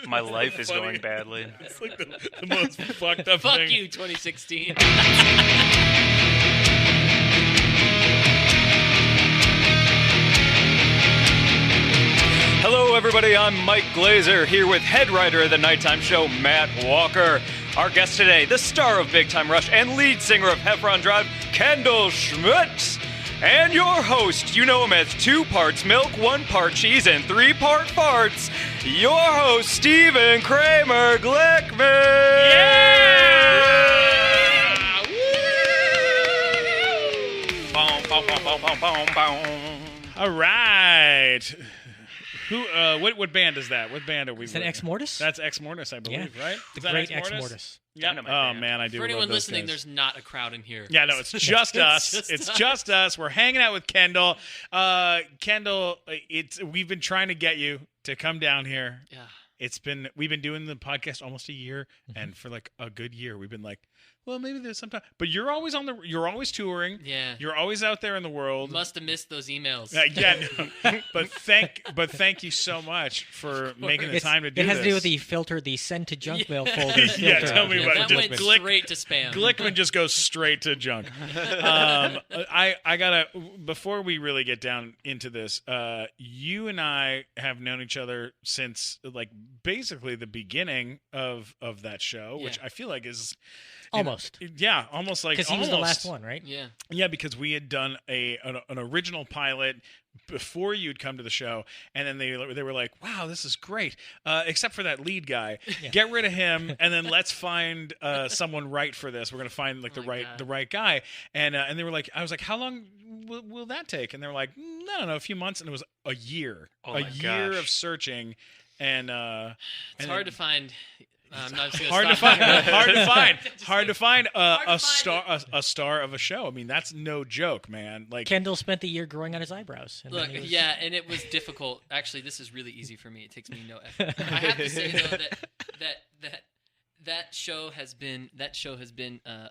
My life is funny. going badly. It's like the most fucked up Fuck thing. you, 2016. Hello, everybody. I'm Mike Glazer here with head writer of the nighttime show, Matt Walker. Our guest today, the star of Big Time Rush and lead singer of HEFFRON Drive, Kendall Schmidt. And your host, you know him as 2 parts milk, 1 part cheese, and 3-part farts, your host, Stephen Kramer Glickman. Yeah! Boom, boom, boom, boom, boom, boom, boom. All right. Who? What band is that? What band are we? Is that with? Ex Mortis? That's Ex Mortis, I believe, right? The Is that great Ex Ex Mortis? Mortis. Yeah. Dynamite Oh band. man, I do. For love anyone those listening, guys. there's not a crowd in here. Yeah, no, it's just us. just It's us. just us. We're hanging out with Kendall. Kendall, we've been trying to get you to come down here. Yeah. We've been doing the podcast almost a year, and for like a good year, we've been like, well, maybe there's some time. But you're always you're always touring. Yeah. You're always out there in the world. Must have missed those emails. Yeah, no. but thank you so much for making the time to do It has this. to do with the filter, the send to junk mail folder. Yeah, filter. tell me about it. That went Glick- straight to spam. Glickman just goes straight to junk. I gotta, before we really get down into this, you and I have known each other since like basically the beginning of that show, which Yeah. I feel like is Almost. Yeah, almost like Because he was the last one, right? Yeah. Yeah, because we had done an original pilot before you'd come to the show, and then they were like, "Wow, this is great," except for that lead guy. Yeah. Get rid of him, and then let's find someone right for this. We're gonna find like Oh my God. the right guy, and they were like, "I was like, how long will that take?" And they were like, "I don't know, a few months," and it was a year, Oh a my year gosh. of searching, and It's hard to find. I'm not just hard gonna to find, stop. hard to find a to star, find a star of a show. I mean, that's no joke, man. Like, Kendall spent the year growing out his eyebrows. And Look, then he was- yeah, and it was difficult. Actually, this is really easy for me. It takes me no effort. I have to say though that show has been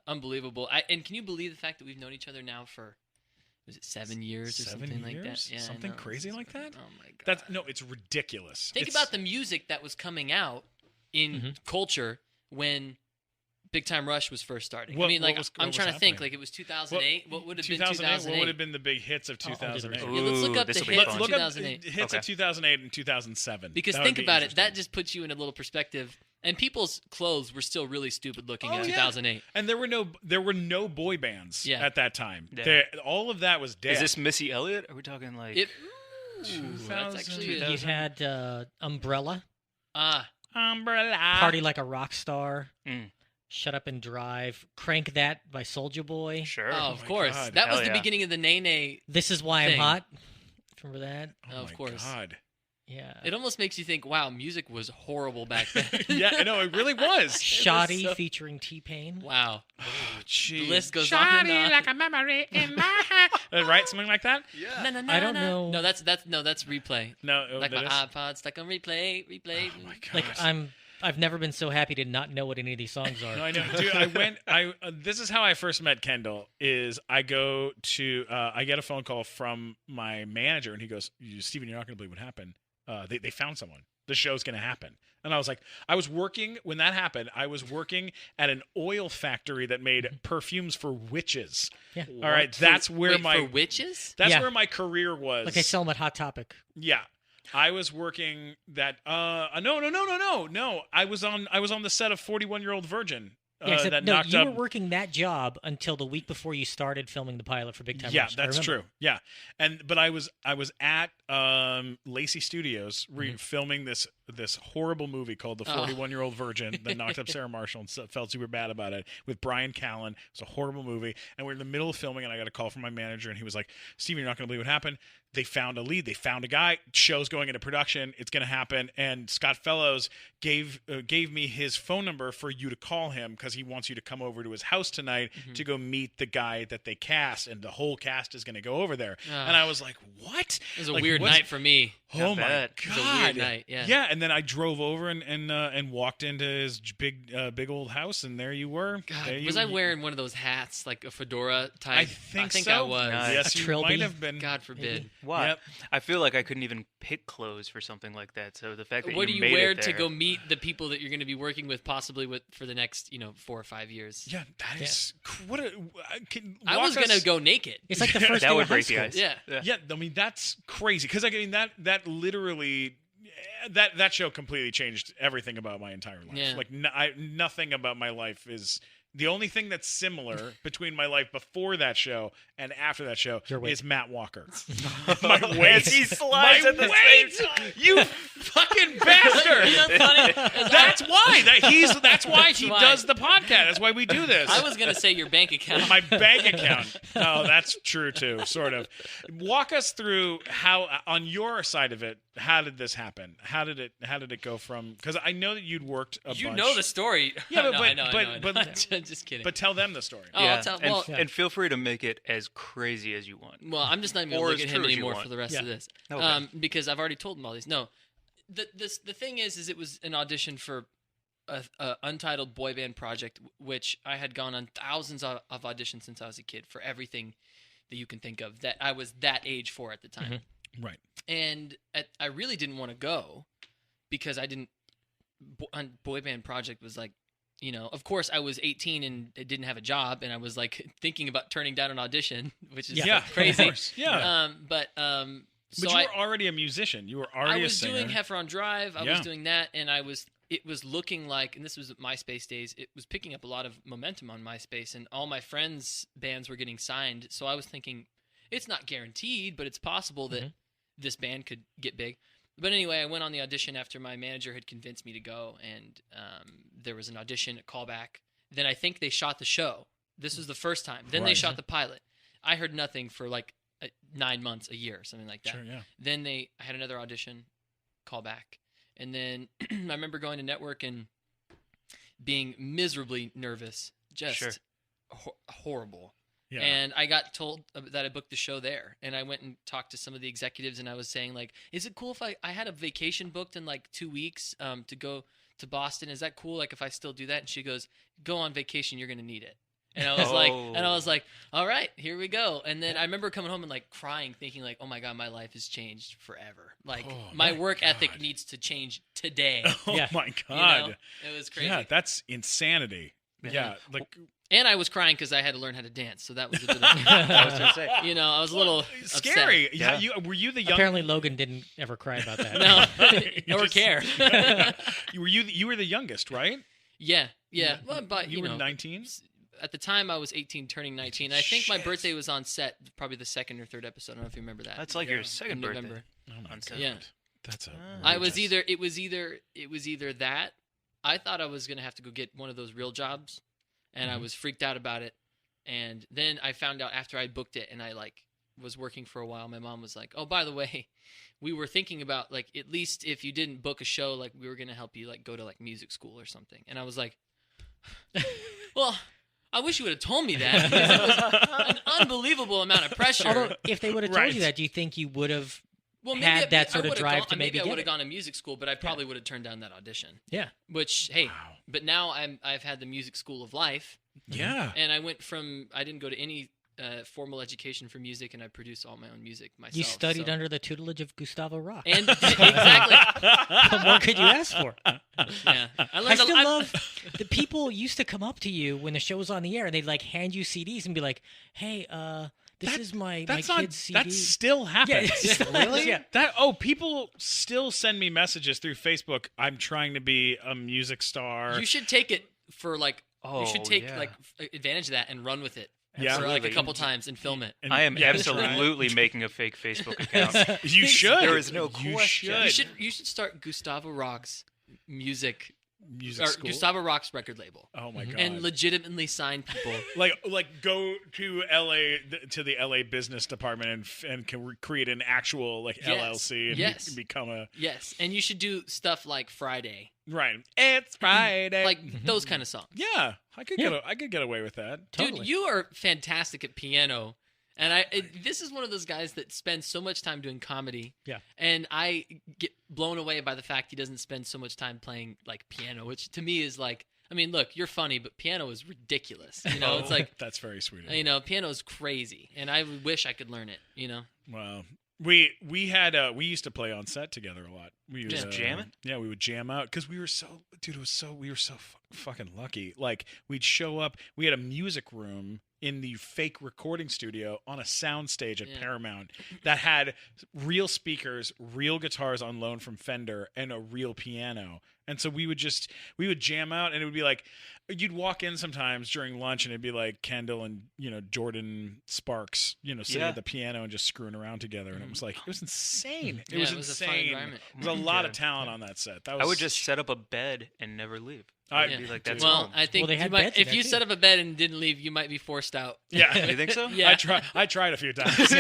unbelievable. And can you believe the fact that we've known each other now for was it 7 years or 7 something years? like that? Yeah, I Something know. crazy like that? Oh my god! It's ridiculous. Think about the music that was coming out in culture when Big Time Rush was first starting. What- I mean, like, what was- I'm what was trying to think. happening? Like, it was 2008. What would have been 2008. 2008? What would have been the big hits of 2008? Yeah, let's look up the this'll be hits fun. of Look up 2008. hits Okay. of 2008 and 2007. Because That would think be about it, that interesting. just puts you in a little perspective. And people's clothes were still really stupid looking Oh, in yeah. 2008. And there were no boy bands Yeah. at that time. Yeah. All of that was dead. Is this Missy Elliott? Are we talking like... It. Ooh, that's actually You had Umbrella, Umbrella? Party Like a Rock Star, Mm. Shut Up and Drive, Crank That by Soulja Boy. Sure. Oh, Oh of my course. God. That was Hell the yeah. beginning of the Nene. This Is Why Thing. I'm Hot. Remember that? Oh Of my course. God. Yeah. It almost makes you think, wow, music was horrible back then. Yeah, I know it really was. Shoddy so- featuring T-Pain. Wow. Oh, geez. The list goes on and on. like a memory in my heart. Right, something like that. Na, na, na, I don't na. know. No, that's replay. No, Like that my is- iPod stuck on replay. Oh my God. Like I've never been so happy to not know what any of these songs are. No, I know, dude. This is how I first met Kendall. Is I go to, I get a phone call from my manager, and he goes, "Steven, you're not going to believe what happened. They found someone. The show's going to happen." And I was like, when that happened, I was working at an oil factory that made perfumes for witches. Yeah. All right, that's where for witches? that's Yeah. where my career was. Like they sell them at Hot Topic. Yeah. I was working that no. I was on the set of 41-Year-Old Virgin. Yeah, except, that no, knocked you up. were working that job until the week before you started filming the pilot for Big Time Yeah, Rush. I that's remember. true. Yeah, but I was at Lacey Studios filming this horrible movie called The 41-Year-Old Virgin that knocked up Sarah Marshall and felt super bad about it with Brian Callen. It's a horrible movie, and we're in the middle of filming, and I got a call from my manager, and he was like, "Steven, you're not going to believe what happened. They found a lead. They found a guy. Show's going into production. It's going to happen." And Scott Fellows gave me his phone number for you to call him because he wants you to come over to his house tonight to go meet the guy that they cast, and the whole cast is going to go over there. And I was like, "What?" It was a Like, weird what's- night for me. Oh Not my bad. God! It was a weird night, yeah. Yeah, and then I drove over and walked into his big old house, and there you were. God, There was you- I wearing one of those hats, like a fedora type? I think I so. was. Nice. Yes, A you trilby. might have been. God forbid. Why? Yep. I feel like I couldn't even pick clothes for something like that. So the fact that What do you made wear it to there- go meet the people that you're going to be working with, possibly for the next 4 or 5 years? Yeah, that is what. I was going to go naked. It's like the first That day would of high break the school. ice. Yeah. Yeah, I mean that's crazy because that literally that show completely changed everything about my entire life. Yeah. Like nothing about my life is the only thing that's similar between my life before that show and after that show Your weight. is Matt Walker. My weight. As he slides My at the weight! same time. You fucking bastard! You know what's funny? That's why that's why he why. does the podcast. That's why we do this. I was going to say your bank account. My bank account. Oh, that's true too, sort of. Walk us through how, on your side of it, how did this happen? How did it go from? Because I know that you'd worked a You bunch. know the story. Yeah, No, but- I know, I know. but- just kidding. But tell them the story. Oh, Yeah, I'll tell. and, Well, and feel free to make it as crazy as you want. well, I'm just not even going Or to as look at him true as you anymore want. for the rest of this, Okay. because I've already told him all these. No, the thing is it was an audition for a untitled boy band project, which I had gone on thousands of auditions since I was a kid for everything that you can think of that I was that age for at the time. Right. And I really didn't want to go because I didn't. Boy band project was like, of course I was 18 and I didn't have a job, and I was like thinking about turning down an audition, which is Yeah, crazy. Of course. Yeah. But But you were already a musician. You were already I a was singer. doing HEFFRON Drive. I Yeah. was doing that, and it was looking like, and this was MySpace days, it was picking up a lot of momentum on MySpace, and all my friends' bands were getting signed. So I was thinking, it's not guaranteed, but it's possible that this band could get big. But anyway, I went on the audition after my manager had convinced me to go, and there was an audition, a callback. Then I think they shot the show. This was the first time. Then they Right. shot the pilot. I heard nothing for like 9 months, a year, something like that. Sure, yeah. Then I had another audition, callback, and then I remember going to network and being miserably nervous, just Sure. horrible. Yeah. And I got told that I booked the show there, and I went and talked to some of the executives, and I was saying like, is it cool if I had a vacation booked in like 2 weeks to go to Boston? Is that cool? Like if I still do that? And she goes, go on vacation. You're going to need it. And I was like, all right, here we go. And then I remember coming home and like crying, thinking like, oh my God, my life has changed forever. Like my work ethic needs to change today. Oh Yeah. my You God. know? It was crazy. Yeah, that's insanity. Yeah, like And I was crying because I had to learn how to dance. So that was a bit of, I was gonna say. I was a little scary. upset. Yeah. Were you the young? Apparently, Logan didn't ever cry about that. No, or just- care. You were the youngest, right? Yeah. Well, but you were 19. At the time, I was 18, turning 19. I think my birthday was on set, probably the second or third episode. I don't know if you remember that. That's like your second in birthday. November. Oh my On set. God. Yeah. That's a. I was either it was either that. I thought I was gonna have to go get one of those real jobs, and I was freaked out about it. And then I found out after I booked it, and I like was working for a while. My mom was like, "Oh, by the way, we were thinking about like at least if you didn't book a show, like we were gonna help you like go to like music school or something." And I was like, "Well, I wish you would have told me that because it was an unbelievable amount of pressure." Although, if they would have told Right. you that, do you think you would have Well, had that sort of would've drive gone, to maybe I get would have it? gone to music school, but I probably would have turned down that audition. Yeah. Which, hey, Wow. but now I've had the music school of life, Yeah. and I didn't go to any formal education for music, and I produce all my own music myself. You studied so. under the tutelage of Gustavo Rock. And exactly, What more could you ask for? yeah. I I learned. still love the people used to come up to you when the show was on the air and they'd like hand you CDs and be like, "Hey, this is my That's not. kid's CD." That still happens. really? Yeah. People still send me messages through Facebook. I'm trying to be a music star. You should take it for like. you should Oh, take yeah. like advantage of that and run with it. Yeah. For like a Absolutely. couple times and film it. And- I am yeah, absolutely making a fake Facebook account. You should. There is no You question. should. You should start Gustavo Rock's music Music or school. Gustavo Rock's record label. Oh my God. And legitimately sign people. like go to LA to the LA business department and can create an actual like Yes. LLC and Yes. become a Yes, and you should do stuff like Friday, right. It's Friday. like those kind of songs. yeah, I could get away with that. Dude, you are fantastic at piano, And this is one of those guys that spends so much time doing comedy. Yeah. And I get blown away by the fact he doesn't spend so much time playing like piano, which to me is like, I mean, look, you're funny, but piano is ridiculous. You know, it's like that's very sweet. You know, piano is crazy, and I wish I could learn it. You know. Wow. We used to play on set together a lot. We Just jamming? Yeah, we would jam out because we were so fucking lucky. Like we'd show up. We had a music room in the fake recording studio on a sound stage at Paramount that had real speakers, real guitars on loan from Fender, and a real piano. And so we would jam out, and it would be like, you'd walk in sometimes during lunch, and it'd be like Kendall and Jordan Sparks, sitting at the piano and just screwing around together, and it was insane. It was a fun insane. environment. There was a lot of talent on that set. I would just set up a bed and never leave. I'd be like, that's well, home. I think Well, they had you might, beds in if there, you too. set up a bed and didn't leave, you might be forced out. Yeah. You think so? Yeah. I tried a few times.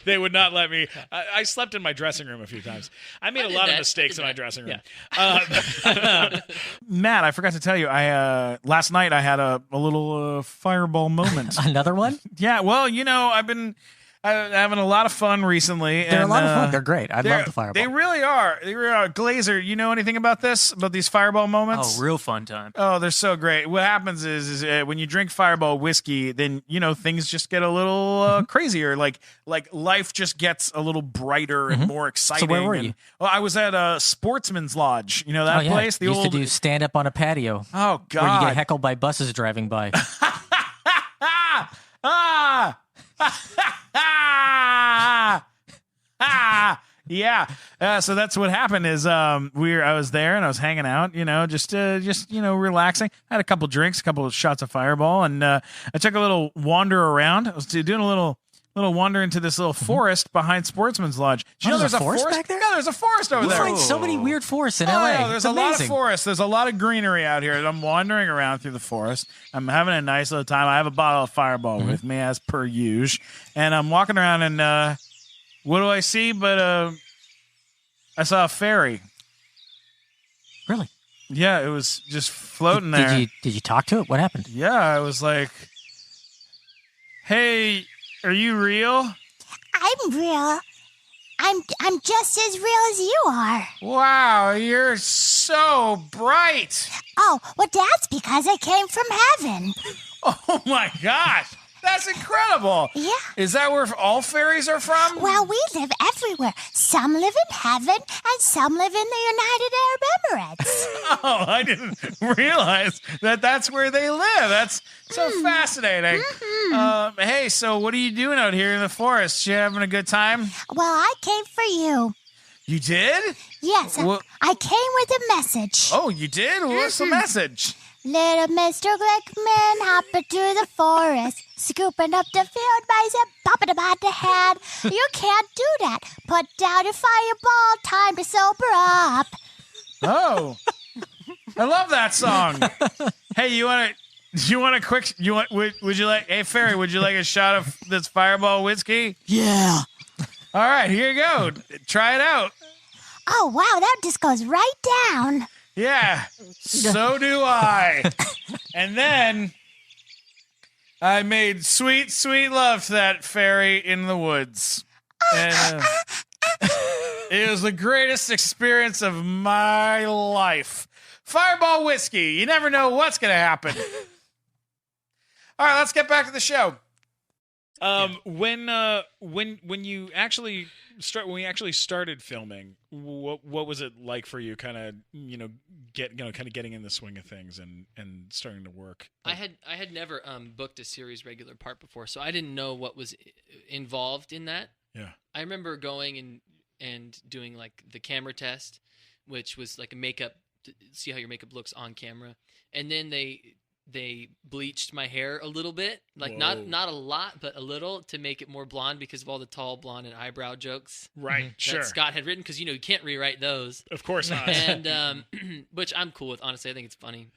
they would not let me. I slept in my dressing room a few times. I made I a did lot of that. mistakes I in did my that. dressing room. Matt, I forgot to tell you. I last night I had a little fireball moment. Another one? Yeah. Well, I've been having a lot of fun recently. They're and, a lot of fun. They're great. I they're- love the fireball. They really are. They really are. Glazer, you know anything about this? About these fireball moments? Oh, real fun time. Oh, they're so great. What happens is when you drink Fireball whiskey, then things just get a little crazier. Like life just gets a little brighter and more exciting. So where were and- you? Well, I was at a Sportsman's Lodge. You know that Oh, yeah. place? The Used old. to do stand up on a patio Oh God! where you get heckled by buses driving by. Yeah. So that's what happened is I was there and I was hanging out, just relaxing. I had a couple drinks, a couple of shots of Fireball, and I took a little wander around. I was doing a little wander into this little forest behind Sportsman's Lodge. Do you know there's there's a forest back there? Yeah, there's a forest over You there. find so many weird forests in Oh, LA. yeah, there's It's a lot of amazing. forest. There's a lot of greenery out here. I'm wandering around through the forest. I'm having a nice little time. I have a bottle of Fireball with me as per usual, and I'm walking around and what do I see? But I saw a fairy. Really? Yeah, it was just floating there. Did you talk to it? What happened? Yeah, I was like, "Hey, are you real?" I'm real. I'm just as real as you are. Wow, you're so bright. Oh, well, that's because I came from heaven. Oh my gosh, that's incredible. Yeah. Is that where all fairies are from? Well, we live everywhere. Some live in heaven, and some live in the United Arab Emirates. Oh, I didn't realize that that's where they live. That's so fascinating. Hey, so what are you doing out here in the forest? You having a good time? Well, I came for you. You did? Yes, Well- I came with a message. Oh, you did? What's the message? Little Mr. Glickman hopping through the forest, scooping up the field mice and popping them on the head. You can't do that. Put down your fireball, time to sober up. Oh, I love that song. Hey, would you like, hey, Fairy, would you like a shot of this Fireball whiskey? Yeah. All right, here you go. Try it out. Oh, wow, that just goes right down. Yeah, so do I. And then I made sweet, sweet love to that fairy in the woods. And it was the greatest experience of my life. Fireball whiskey. You never know what's going to happen. All right, let's get back to the show. When you actually when we actually started filming, what was it like for you? Kind of getting in the swing of things and starting to work. I had never booked a series regular part before, so I didn't know what was involved in that. Yeah. I remember going and doing like the camera test, which was like a makeup to see how your makeup looks on camera, and then they bleached my hair a little bit, like Whoa. not a lot, but a little, to make it more blonde because of all the tall blonde and eyebrow jokes Right. Sure. that Scott had written, because you can't rewrite those. Of course not. And which I'm cool with, honestly. I think it's funny.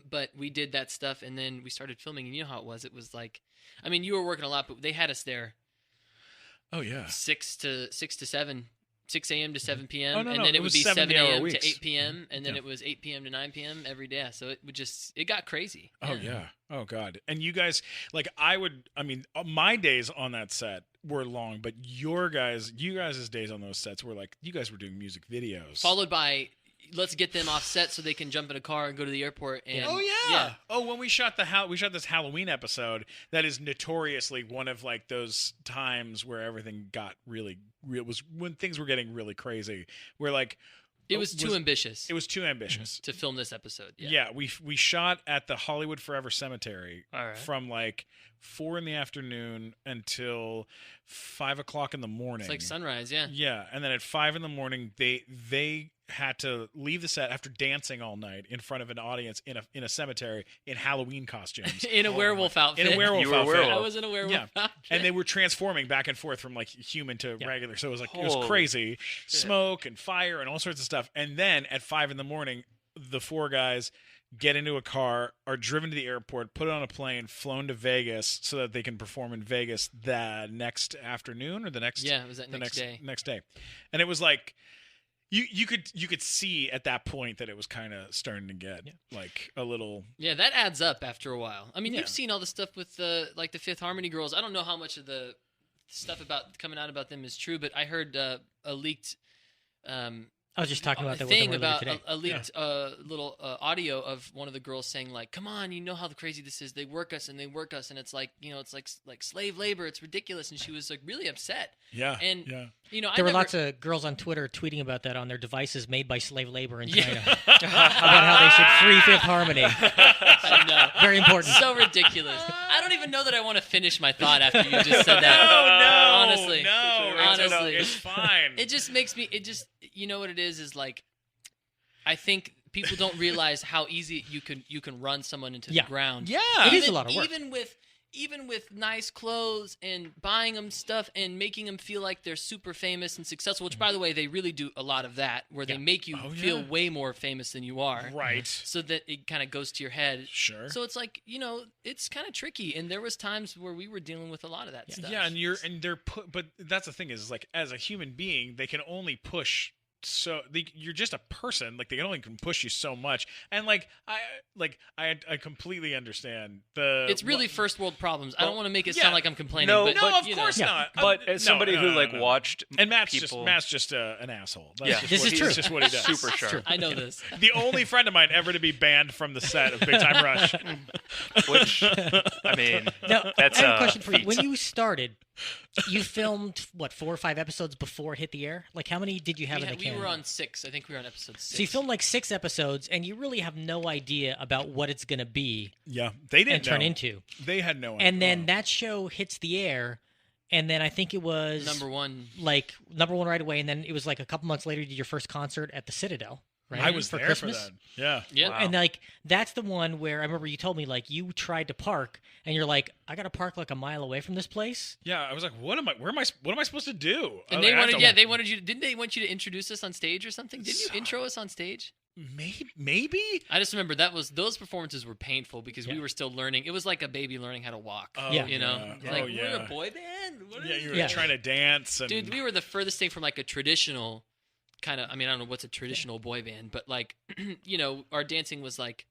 But we did that stuff, and then we started filming, and you know how it was. It was like, I mean, you were working a lot, but they had us there Oh yeah. 6 to 7 6 a.m. to 7 p.m. Oh, no, and no, then it it would was be 7 70-hour a.m. weeks. to 8 p.m. and then Yeah. it was 8 p.m. to 9 p.m. every day. So it got crazy. Oh yeah. Oh god. And you guys, like, my days on that set were long, but you guys' days on those sets were like, you guys were doing music videos. Followed by, let's get them off set so they can jump in a car and go to the airport. And Oh yeah. Oh, when we shot this Halloween episode, that is notoriously one of like those times where everything got really real. Was when things were getting really crazy. Where like it was too ambitious. It was too ambitious to film this episode. Yeah. We shot at the Hollywood Forever Cemetery All right. from like 4 p.m. until 5 o'clock in the morning. It's like sunrise. Yeah. Yeah, and then at 5 a.m, they had to leave the set after dancing all night in front of an audience in a cemetery in Halloween costumes. In a werewolf outfit. In a werewolf You were a outfit. werewolf. I was in a werewolf Yeah. outfit. And they were transforming back and forth from like human to regular. So it was like it was Holy crazy. Smoke and fire and all sorts of stuff. And then at 5 a.m, the 4 guys get into a car, are driven to the airport, put on a plane, flown to Vegas so that they can perform in Vegas the next afternoon or the next Yeah, it was that the next day. Next day. And it was like you could see at that point that it was kind of starting to get like a little. Yeah, that adds up after a while. I mean, Yeah. you've seen all the stuff with the Fifth Harmony girls. I don't know how much of the stuff about coming out about them is true, but I heard a leaked I was just talking about that with thing them earlier about today. a leaked little audio of one of the girls saying like, "Come on, you know how crazy this is. They work us, and it's like, you know, it's like slave labor. It's ridiculous." And she was like really upset. Yeah. And yeah. you know, There were I never, lots of girls on Twitter tweeting about that on their devices made by slave labor in Yeah. China. About how they should free Fifth Harmony. I know. Very important. So ridiculous. I don't even know that I want to finish my thought after you just said that. No, honestly, honestly, it's fine. It just makes me. You know what it is like. I think people don't realize how easy you can run someone into the ground. Yeah. It is a lot of work. Even with nice clothes and buying them stuff and making them feel like they're super famous and successful, which, by the way, they really do a lot of that, where they make you feel way more famous than you are. Right. So that it kind of goes to your head. Sure. So it's like, you know, it's kind of tricky. And there was times where we were dealing with a lot of that stuff. Yeah, but that's the thing is like as a human being, they can only push. So you're just a person, like they can only push you so much, and I completely understand the. It's really first world problems. I don't want to make it sound like I'm complaining. No, but, No, of you know. course not. But as somebody who watched and Matt's people, just an asshole. That's Yeah. just This what is he- true. It's just what he does. super sharp. I know this. The only friend of mine ever to be banned from the set of Big Time Rush. Which I mean, Now, that's I have a question for you. feat. When you started, you filmed, 4 or 5 episodes before it hit the air? Like, how many did you have in the We can? were on 6. I think we were on episode 6. So you filmed like 6 episodes, and you really have no idea about what it's going to be Yeah, they didn't and turn know. into. They had no idea. And then that show hits the air, and then I think it was number 1. like number 1 right away, and then it was like a couple months later you did your first concert at the Citadel, right? I was for there Christmas. for that. Yeah. Yeah. Wow. And like that's the one where I remember you told me like you tried to park and you're like, I gotta park like a mile away from this place. Yeah, I was like, what am I supposed to do? And they wanted you. Didn't they want you to introduce us on stage or something? Didn't you intro us on stage? Maybe. I just remember those performances were painful because we were still learning. It was like a baby learning how to walk. Oh, Yeah. You know, yeah. like Oh, we're yeah. a boy band. What Yeah, is you were Yeah. trying to dance and Dude, we were the furthest thing from like a traditional kind of. I mean, I don't know what's a traditional boy band, but like, you know, our dancing was like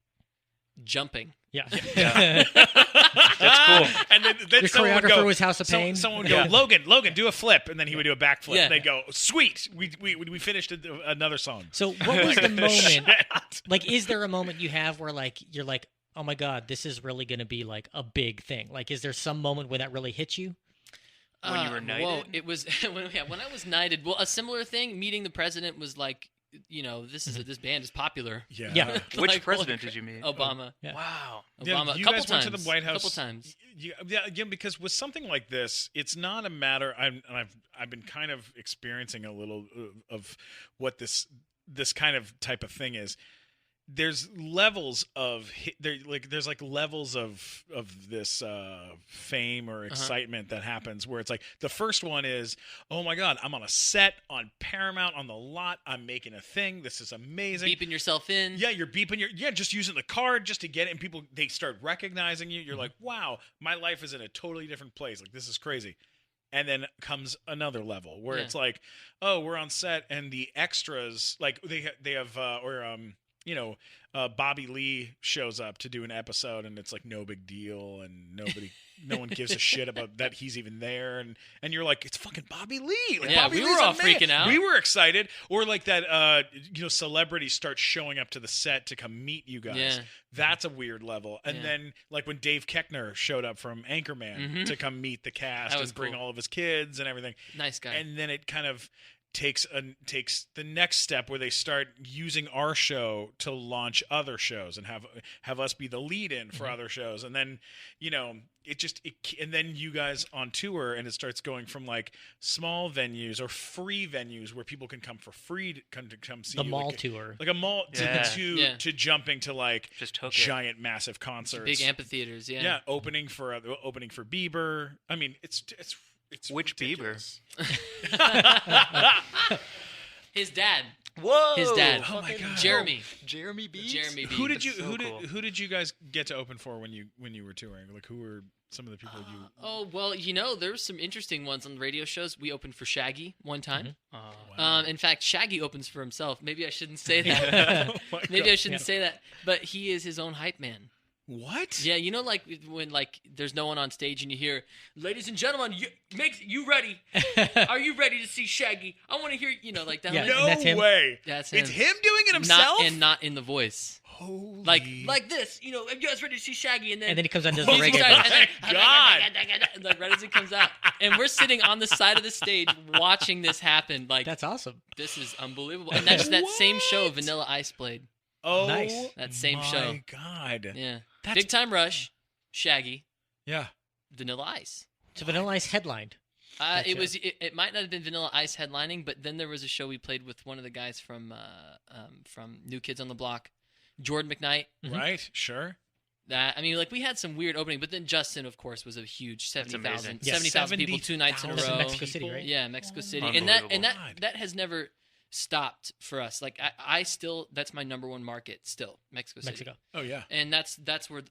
jumping. Yeah. That's cool. And then Your someone would choreographer go, was House of Pain. Someone would go, Logan, do a flip, and then he would do a backflip. Yeah. And they'd go, sweet, we finished another song. So what was the moment? Shit. Like, is there a moment you have where like you're like, oh my god, this is really gonna be like a big thing? Like, is there some moment where that really hits you? When you were knighted? Whoa, it was when I was knighted. Well, a similar thing. Meeting the president was like, you know, this band is popular. Yeah. Yeah. Which Like, president did you meet? Obama. Yeah. Wow. Yeah, Obama. you a couple guys times. went to the White House. Couple times. Yeah, again, because with something like this, it's not a matter. I've been kind of experiencing a little of what this kind of type of thing is. There's levels of there's levels of this fame or excitement that happens where it's like the first one is, oh my god, I'm on a set on Paramount on the lot, I'm making a thing, this is amazing. Beeping yourself in. Yeah, you're beeping just using the card just to get it, and people they start recognizing you. You're like, wow, my life is in a totally different place. Like this is crazy. And then comes another level where Yeah. it's like, oh, we're on set, and the extras, like they have Bobby Lee shows up to do an episode, and it's like no big deal, and no one gives a shit about that he's even there, and you're like, it's fucking Bobby Lee. Like, Yeah, Bobby we Lee's were all a man. freaking out. We were excited, or like that, celebrities start showing up to the set to come meet you guys. Yeah. That's a weird level. And Yeah. then like when Dave Keckner showed up from Anchorman to come meet the cast That and was bring cool. all of his kids and everything. Nice guy. And then it kind of takes the next step where they start using our show to launch other shows and have us be the lead in for other shows. And then, and then you guys on tour, and it starts going from like small venues or free venues where people can come for free to come see The you, mall like, tour. like a mall Yeah. to jumping to like Just hook it. giant massive concerts. Big amphitheaters. Yeah. Yeah, opening for Bieber. I mean, it's Which ridiculous. His dad. Whoa! His dad. Oh my God. Jeremy. Jeremy Beats? Jeremy B. Who did you so cool. who did you guys get to open for when you were touring? Like, who were some of the people you? Oh well, there were some interesting ones on the radio shows. We opened for Shaggy one time. Oh. In fact, Shaggy opens for himself. Maybe I shouldn't say that. Oh my Maybe God. I shouldn't say that. But he is his own hype man. What? Yeah, like when like there's no one on stage and you hear, "Ladies and gentlemen, you ready? Are you ready to see Shaggy? I want to hear like that." Yeah. like, No And that's him? way. That's him. It's him doing it himself. not in the voice. Holy. Like this. Are you guys ready to see Shaggy? And then And then he comes on to Oh the my reggae God. verse. and like right as it comes out, and we're sitting on the side of the stage watching this happen. Like That's awesome. this is unbelievable. And that's that same show What? Vanilla Ice played. Oh, Nice. That same my show. God. Yeah. That's- Big Time Rush, Shaggy, Yeah. Vanilla Ice. So Vanilla Ice headlined. Gotcha. It might not have been Vanilla Ice headlining, but then there was a show we played with one of the guys from New Kids on the Block, Jordan McKnight. Right. Sure. We had some weird opening, but then Justin, of course, was a huge 70,000 amazing. Yes. 70,000 people 2 nights in a That's in row. Mexico City, right? Yeah, Mexico City, and Unbelievable. that has never stopped for us. Like I still, that's my number one market still, Mexico City. Mexico. Oh yeah. And that's where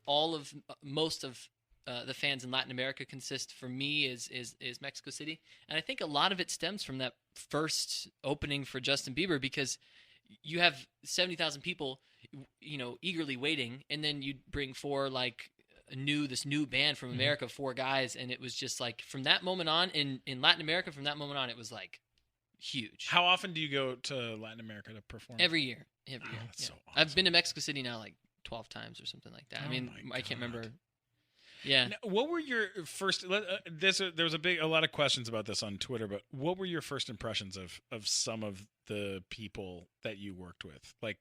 most of the fans in Latin America consist. For me, is Mexico City, and I think a lot of it stems from that first opening for Justin Bieber, because you have 70,000 people, eagerly waiting, and then you bring four like this new band from America, 4 guys, and it was just like from that moment on in Latin America, from that moment on, it was like huge. How often do you go to Latin America to perform? Every year. Oh, that's so awesome. I've been to Mexico City now like 12 times or something like that. Oh I mean, my I can't God. remember. Yeah. Now, what were your first? There was a lot of questions about this on Twitter, but what were your first impressions of some of the people that you worked with? Like,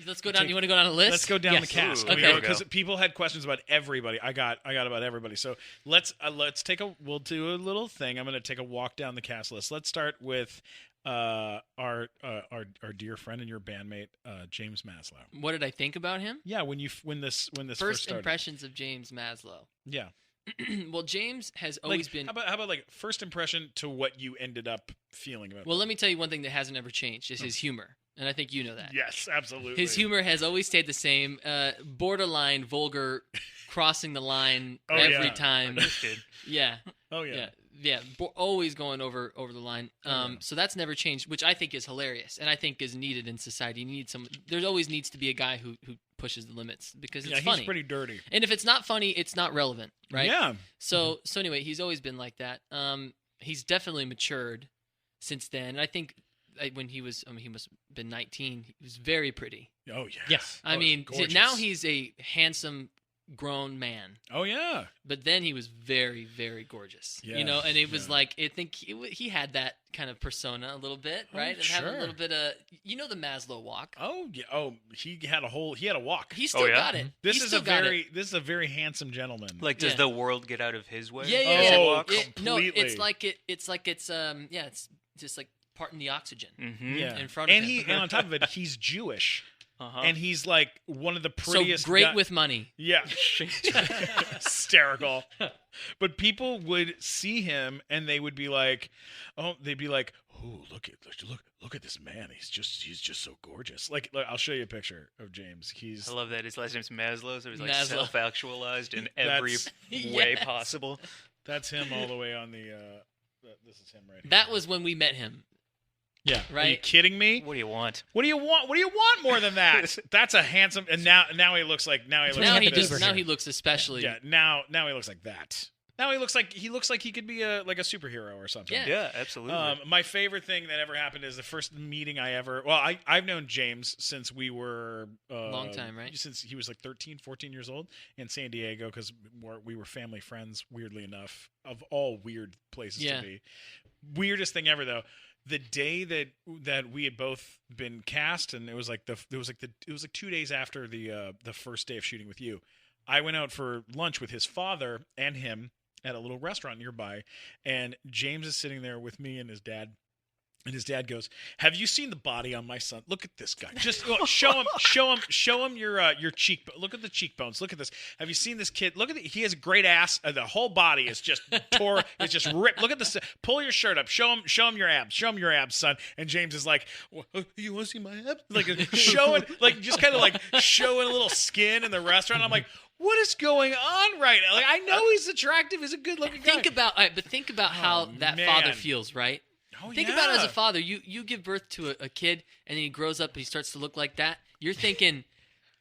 Let's go down. You want to go down a list? Let's go down Yes. the cast. Ooh, okay. Because people had questions about everybody. I got about everybody. So we'll do a little thing. I'm going to take a walk down the cast list. Let's start with our dear friend and your bandmate James Maslow. What did I think about him? Yeah, when this first First started. impressions of James Maslow. Yeah. Well, James has always been. How about like first impression to what you ended up feeling about? Well, let me tell you one thing that hasn't ever changed is his humor, and I think you know that. Yes, absolutely. His humor has always stayed the same, borderline vulgar, crossing the line Oh, every yeah. time. Understood. Yeah, Oh yeah. always going over the line. So that's never changed, which I think is hilarious, and I think is needed in society. You need there always needs to be a guy who pushes the limits, because it's Yeah, funny. he's pretty dirty. And if it's not funny, it's not relevant, right? Yeah. So anyway, he's always been like that. He's definitely matured since then. And I think when he must have been 19. He was very pretty. Oh yeah. Yes. I Oh, mean, gorgeous. now he's a handsome, grown man. Oh yeah. But then he was very, very gorgeous. Yeah, And it was yeah. like, I think he had that kind of persona a little bit, Oh, right? And having sure. a little bit of, the Maslow walk. Oh yeah. Oh, he had a walk. He still yeah? got it. This He is still got it. this is a very handsome gentleman. Like, does Yeah. the world get out of his way? Yeah, Oh, yeah. walk No, completely. it's just like parting the oxygen. Mm-hmm. yeah. in front of and him. and on top of it, he's Jewish, Uh-huh. and he's like one of the So prettiest. great guy- with money. Yeah. Hysterical. But people would see him and they would be like, oh, look at this man. He's just so gorgeous. Like, look, I'll show you a picture of James. He's I love that his last name's Maslow, so he's like Maslow. self-actualized in every That's- way Yes. possible. That's him all the way on the. This is him right here. That was when we met him. Yeah. Are you Right? kidding me? What do you want? What do you want? What do you want more than that? That's a handsome. And now he looks like Now he like just this. now he looks especially. Yeah. Now he looks like that. Now he looks like he could be a superhero or something. Yeah. Yeah, absolutely. My favorite thing that ever happened is the first meeting I ever. Well, I've known James since we were Long time, right? Since he was like 13, 14 years old in San Diego, because we were family friends. Weirdly enough, of all weird places Yeah. to be. Weirdest thing ever though. The day that we had both been cast, and it was like 2 days after the first day of shooting with you. I went out for lunch with his father and him at a little restaurant nearby, and James is sitting there with me and his dad. And his dad goes, "Have you seen the body on my son? Look at this guy. Just show him your cheekbone. Look at the cheekbones. Look at this. Have you seen this kid? Look at he has a great ass. The whole body is just tore. It's just ripped. Look at this. Pull your shirt up. Show him your abs. Show him your abs, son." And James is like, "You want to see my abs?" Like showing, like just kind of like showing a little skin in the restaurant. I'm like, what is going on right now? Like I know he's attractive. He's a good looking guy. Think about how that man. father feels, right? Oh, Think about it as a father. You give birth to a kid, and then he grows up and he starts to look like that. You're thinking,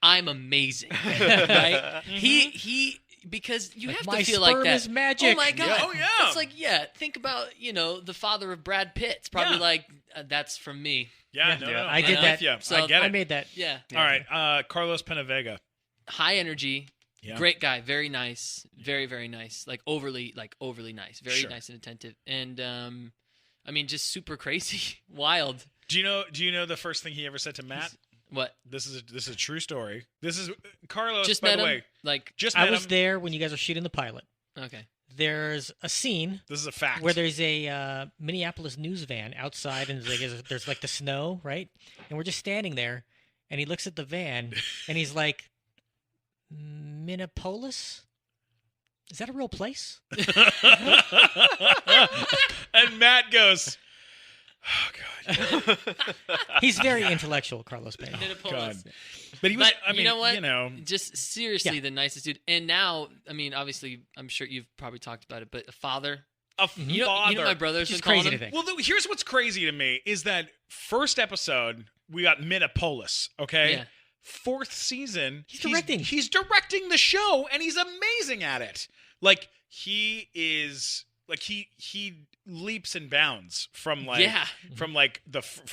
"I'm amazing," right? He because you Like, have my to feel like sperm that. is magic. Oh my god! Yeah. Oh, yeah. It's like think about the father of Brad Pitt. It's probably Yeah. like that's from me. Yeah, no, Yeah. no, I I'm did with that. you. So I get it. I made that. Yeah. All right, Carlos Penavega. High energy. Yeah. Great guy, very nice, very very nice, like overly nice, very Sure. nice and attentive, and I mean just super crazy, wild. Do you know the first thing he ever said to Matt? What? This is a true story. This is Carlos. Just by met the him. way, Like just I met was him. there when you guys were shooting the pilot. okay. There's a scene This is a fact. where there's a Minneapolis news van outside, and there's like the snow, right? And we're just standing there, and he looks at the van, and he's like, "Minneapolis? Is that a real place?" and Matt goes, "Oh God." He's very intellectual, Carlos Payne. God. But he was. But I mean, you know what? Just Seriously, Yeah. the nicest dude. And now, I mean, obviously, I'm sure you've probably talked about it, but a father. a You know, father. my brother's Which is been calling crazy him. to think. Well, here's what's crazy to me is that first episode we got Minneapolis. Okay. Yeah. Fourth season, He's directing. He's directing the show, and he's amazing at it. Like he is. Like he leaps and bounds from like Yeah. from like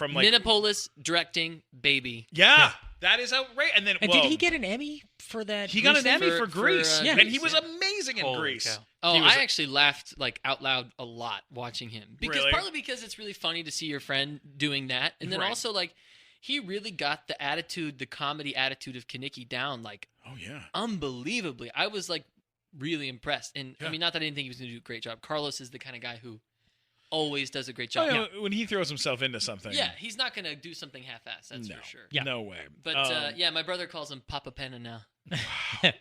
Minneapolis directing baby. yeah, that is outrageous. And then And well, did he get an Emmy for that? he got an Grease Emmy thing? for Grease, yeah. and he Grease, was yeah. amazing in Holy Grease. cow. Oh, He was I actually laughed like out loud a lot watching him Really? partly because it's really funny to see your friend doing that, and then Right. also like he really got the comedy attitude of Kaneki down like Oh yeah, unbelievably. I was like really impressed, and Yeah. I mean, not that I didn't think he was going to do a great job. Carlos is the kind of guy who always does a great Oh, job. yeah, when he throws himself into something. Yeah, he's not going to do something half-assed. That's no, for sure. Yeah. no way. But yeah, my brother calls him Papa Penna now.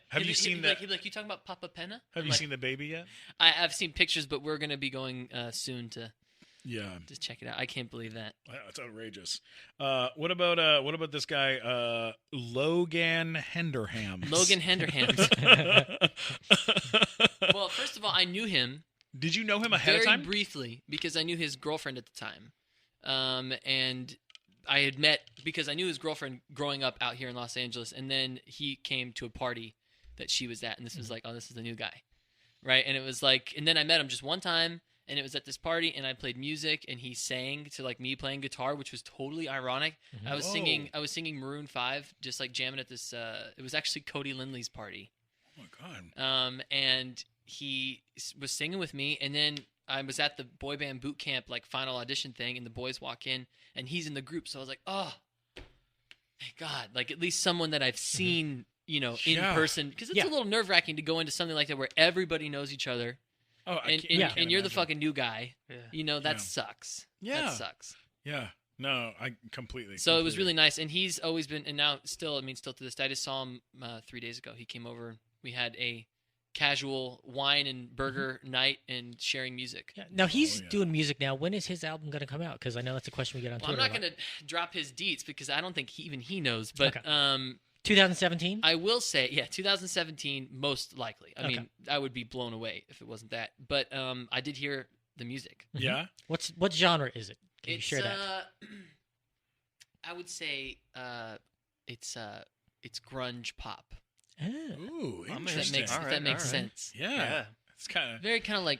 Have you seen that? He'd be like, "You talking about Papa Penna?" Have I'm you like, seen the baby yet? I've seen pictures, but we're going to be going soon to Yeah, just check it out. I can't believe that. it's outrageous. What about this guy, Logan Henderham? Logan Henderham. Well, first of all, I knew him Did you know him ahead very of time? briefly because I knew his girlfriend at the time, and I had met because I knew his girlfriend growing up out here in Los Angeles, and then he came to a party that she was at, and this was like, oh, this is the new guy, right? And it was like, and then I met him just one time, and it was at this party, and I played music, and he sang to like me playing guitar, which was totally ironic. I was singing Maroon 5, just like jamming at this. It was actually Cody Lindley's party. Oh my God. And he was singing with me, and then I was at the boy band boot camp like final audition thing, and the boys walk in, and he's in the group. So I was like, oh, thank God, like at least someone that I've seen, in Yeah. person, because it's a little nerve wracking to go into something like that where everybody knows each other, Oh, I and, can't- and, I can't and you're the imagine. fucking new guy. Yeah. That Yeah. sucks. Yeah. That sucks. Yeah. No, I completely. So it was really nice, and he's always been, and now still to this day. I just saw him 3 days ago. He came over. We had a casual wine and burger night and sharing music. Yeah. Now he's Oh, yeah. doing music now. When is his album going to come out? Because I know that's a question we get on Well, I'm Twitter. not going to drop his deets because I don't think even he knows. But Okay. 2017. I will say, 2017 most likely. I Okay. mean, I would be blown away if it wasn't that. But I did hear the music. Yeah. What genre is it? Can you It's share that? I would say it's grunge pop. Ah. Ooh, If that interesting. makes, All if right, that makes all right. sense. Yeah. Yeah. It's kind of. Very kind of like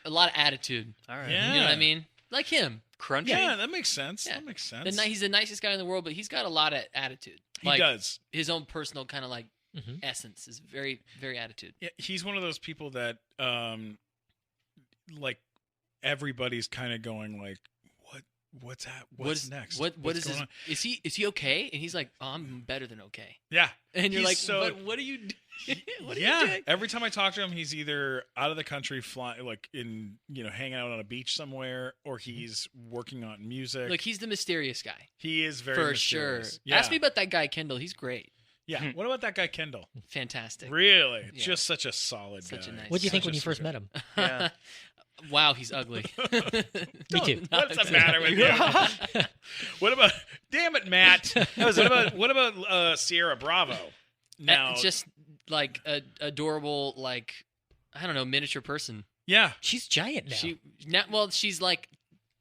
a lot of attitude. All right. Yeah. You know what I mean? Like him. Crunchy. Yeah, that makes sense. Yeah. That makes sense. He's the nicest guy in the world, but he's got a lot of attitude. He Like, does. his own personal kind of like Mhm. essence is very, very attitude. Yeah, he's one of those people that, like, everybody's kind of going like, what's next? What What's is going his? on? Is he okay? And he's like, oh, I'm better than okay. Yeah, And you're He's like, so- but what are you? What are yeah. you doing? Every time I talk to him, he's either out of the country, flying, like in hanging out on a beach somewhere, or he's working on music. Look, he's the mysterious guy he is very for sure. mysterious. Yeah. Ask me about that guy Kendall. He's great, Yeah. What about that guy Kendall? fantastic. Really, Yeah. just such a solid Such a guy. nice What do you think Such when a you first sweet met him? Yeah. Wow, he's ugly. Me too. What's the matter with you? What about? Damn it, Matt. What about Sierra Bravo? Now, Just like a adorable, like I don't know, miniature person. yeah, She's giant now. She's like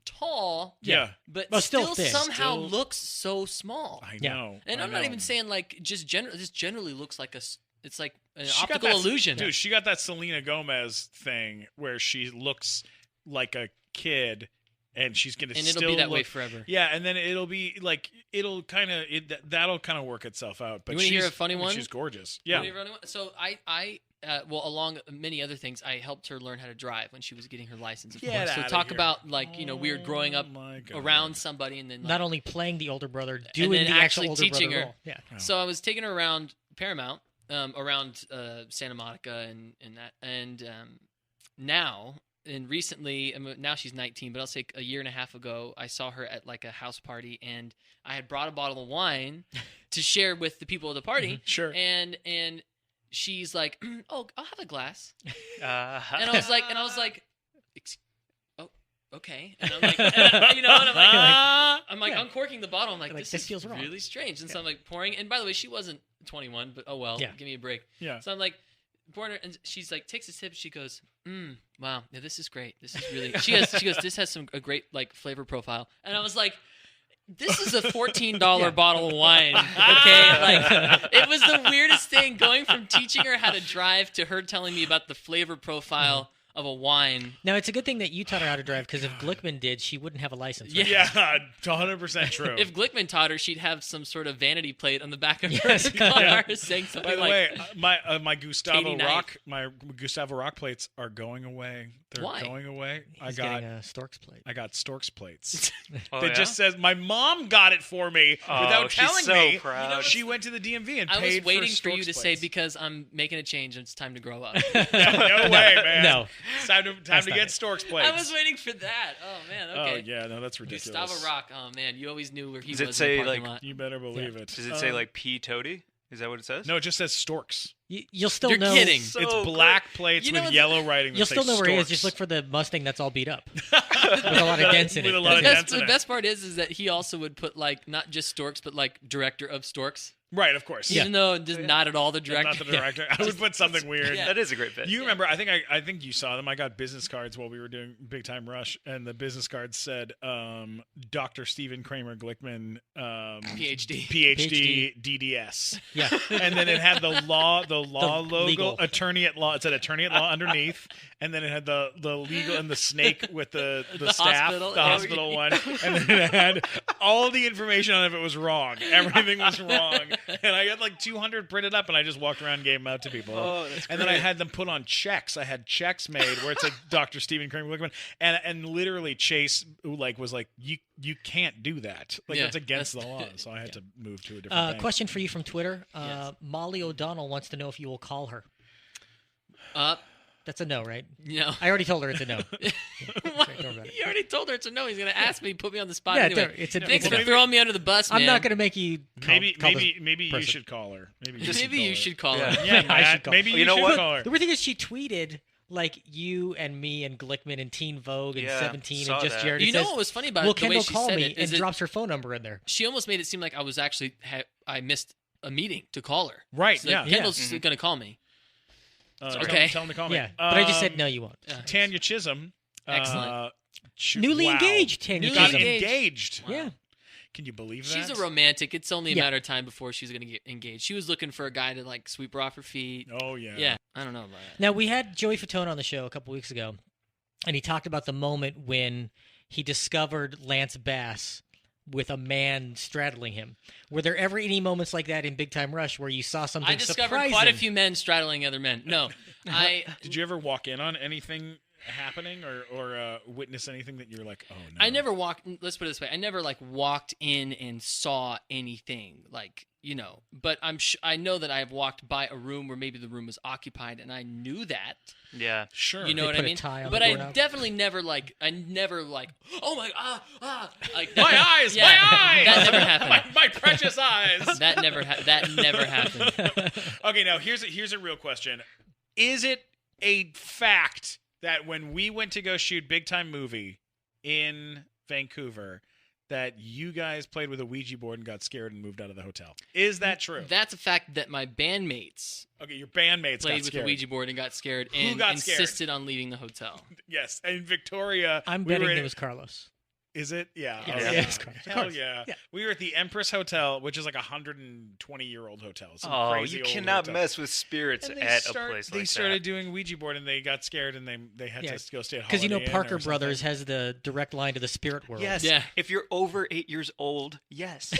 tall, yeah, but Well, still still thin. somehow Still- looks so small. I Yeah. know. And I I'm not know. even saying like just this generally looks like it's like an She got optical that- illusion. Dude, she got that Selena Gomez thing where she looks like a kid, and she's gonna and still it'll be that way look- forever. Yeah, and then it'll be like that'll kind of work itself out. But You wanna hear she's- a funny one? She's gorgeous. Yeah. So I well, along many other things, I helped her learn how to drive when she was getting her license. Of Get course. So outta talk here. about like weird growing up Oh my God. around somebody and then like, Not only playing the older brother, doing then the actually actual older teaching brother her. role. Yeah. So I was taking her around Paramount, around Santa Monica and that, and now and recently, now she's 19, but I'll say a year and a half ago, I saw her at like a house party, and I had brought a bottle of wine to share with the people at the party, Sure. and she's like, "Oh, I'll have a glass," Uh-huh. and I was like, "Oh, okay," and I'm like, and I'm like Yeah. uncorking the bottle. I'm like, Like, this this is feels wrong. really strange. And so I'm like pouring. And by the way, she wasn't 21, but oh well, Yeah. give me a break. Yeah. So I'm like pouring her, and she's like takes a sip. She goes, wow, yeah, this is great. This is really. She goes, this has a great like flavor profile. And I was like, this is a $14 bottle of wine. Okay, like it was the weirdest thing going from teaching her how to drive to her telling me about the flavor profile of a wine. Now it's a good thing that you taught her how to drive because if Glickman did, she wouldn't have a license. right? Yeah. Yeah, 100% true. If Glickman taught her, she'd have some sort of vanity plate on the back of Yes. her car Yeah. saying something By the like, way, my Gustavo Katie Rock plates are going away. They're Why? going away. He's getting a Stork's plate. I got Stork's plates. Oh, That yeah? just says my mom got it for me Oh, without she's telling so me. proud. She went to the DMV and I paid was waiting for for you Stork's to say plates. because I'm making a change and it's time to grow up. No way, man. No. It's time to That's not get it. Stork's plates. I was waiting for that. Oh man, okay. Oh yeah, no, that's ridiculous. Gustavo Rock. Oh man, you always knew where he Does it was say, in the parking like, lot. You better believe it. Does it say like P Toady? Is that what it says? No, it just says Storks. You'll still You're know. kidding. So it's cool. black plates You know with what's- yellow writing. That You'll say still know where he is. Storks. Just look for the Mustang that's all beat up with a lot of dents in With it. a lot of That's it. dents in The it. best part is that he also would put like not just Storks, but like director of Storks, Right, of course. even though it is not at all the director. Not the director. I would put something weird. Yeah. That is a great bit. You remember? I think you saw them. I got business cards while we were doing Big Time Rush, and the business cards said Dr. Stephen Kramer Glickman, PhD. PhD, DDS, Yeah. and then it had the law logo, legal. attorney at law. It said attorney at law underneath, and then it had the legal and the snake with the The staff, hospital. the hospital one, and then it had all the information on it. If it was wrong, everything was wrong, and I got like 200 printed up, and I just walked around and gave them out to people. Oh, that's And then I had them put on checks. I had checks made where it said Dr. Stephen Kramer Glickman, and literally Chase was like you can't do that. Like Yeah, that's against the that's- law. So I had to move to a different bank. Question for you from Twitter. Yes. Molly O'Donnell wants to know if you will call her. That's a no, right? No. I already told her it's a no. What? Don't worry. You already told her it's a no. He's gonna ask me, put me on the spot Yeah, anyway. it's a- Thanks it's for a- throwing me under the bus, man. I'm not going to make you call, Maybe call this maybe you person. should call her. Maybe Maybe you should call her. Yeah. Yeah, I Matt, should call- maybe You know should what? call her. The weird thing is she tweeted like you and me and Glickman and Teen Vogue and Yeah, 17 saw and Just that. Jared. You It know says, what was funny about will it? The way Kendall she call said me it and is that drops her phone number in there. she almost made it seem like I was actually I missed a meeting to call her. Right, So yeah. Kendall's going to call me. Okay. Tell him to call me. Yeah, but I just said no, you won't. Tanya Chisholm. Excellent. Newly engaged, Tanya Newly Got Chisholm. engaged. Yeah. Can you believe that? She's a romantic. It's only a Yeah. matter of time before she's going to get engaged. She was looking for a guy to like sweep her off her feet. Oh, yeah. Yeah, I don't know about that. Now, we had Joey Fatone on the show a couple weeks ago, and he talked about the moment when he discovered Lance Bass with a man straddling him. Were there ever any moments like that in Big Time Rush where you saw something I discovered surprising? quite a few men straddling other men. No, Did you ever walk in on anything happening or witness anything that you're like, oh, no? I never walked. Let's put it this way: I never like walked in and saw anything, like But I know that I have walked by a room where maybe the room was occupied, and I knew that. Yeah. Sure. You know They what I put a mean? tie on But the I doorknob? definitely never like. Oh my like My eyes! Yeah, My eyes! That never happened. my precious eyes! That never happened. Okay, now here's a real question. Is it a fact that when we went to go shoot Big Time Movie in Vancouver, that you guys played with a Ouija board and got scared and moved out of the hotel? Is that true? That's a fact that my bandmates Okay, your bandmates played got with scared. the Ouija board and got scared Who and got scared? insisted on leaving the hotel. Yes, and Victoria. I'm we betting were in- it was Carlos. Is it? Yeah. Yeah, Oh, yeah, yeah. it's Carlos. Of Hell course. yeah. Yeah. We were at the Empress Hotel, which is like a 120-year-old hotel. Some Oh, crazy you old cannot hotel. mess with spirits And at a place they like started that. doing Ouija board, and they got scared, and they had Yeah. to go stay at Because Holiday Inn Parker or something. Brothers has the direct line to the spirit world. Yes. Yeah. If you're over 8 years old, yes.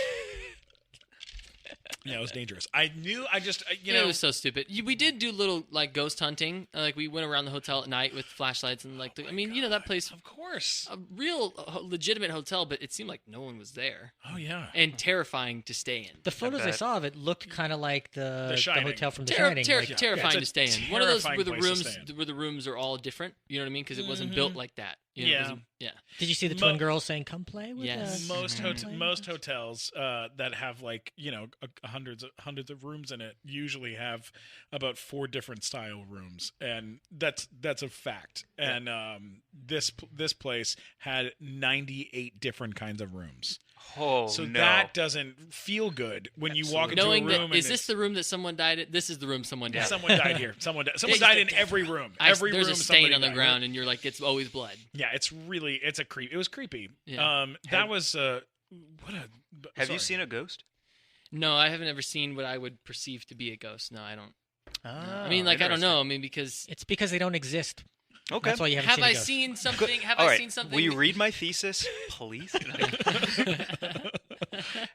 Yeah, it was dangerous. I knew. I just It was so stupid. We did do little like ghost hunting. Like we went around the hotel at night with flashlights and like. That place, Of course. a real legitimate hotel, but it seemed like no one was there Oh yeah. and terrifering to stay in. The photos I bet. saw of it looked kind of like the Shining. hotel from The Shining. like- Terrifying it's to a stay in. One of those terrifying where the place to rooms stay in. where the rooms are all different. You know what I mean? Because it wasn't built like that. You know, it Yeah. wasn't- yeah. Did you see the twin girls saying, "Come play with Yes. us"? Most hotels that have like hundreds of rooms in it usually have about 4 different style rooms, and that's a fact. And this place had 98 different kinds of rooms. Oh, So no. that doesn't feel good when you walk into Knowing a room that and is this the room that someone died at? This is the room someone died. someone died here. Someone It's died in the- every room. I- Every there's room a stain somebody on the died. ground, and you're like, it's always blood. Yeah, it's a creep. It was creepy. Yeah. That was what a. Have sorry. you seen a ghost? No, I haven't ever seen what I would perceive to be a ghost. No, I don't. Ah, I mean, like I don't know. I mean, because It's because they don't exist. Okay. That's why you haven't have seen a I ghost. seen something? Have All I right. seen something? Will you read my thesis, please?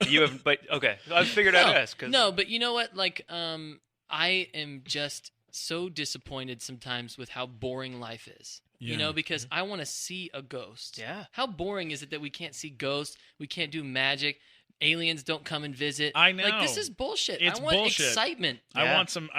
You have, but okay. I figured I'd ask. 'cause- No, but you know what? Like, I am just so disappointed sometimes with how boring life is. Yeah. You know, because I want to see a ghost. Yeah. How boring is it that we can't see ghosts? We can't do magic. Aliens don't come and visit. I know. Like this is bullshit. It's I want bullshit. excitement. I Yeah. want some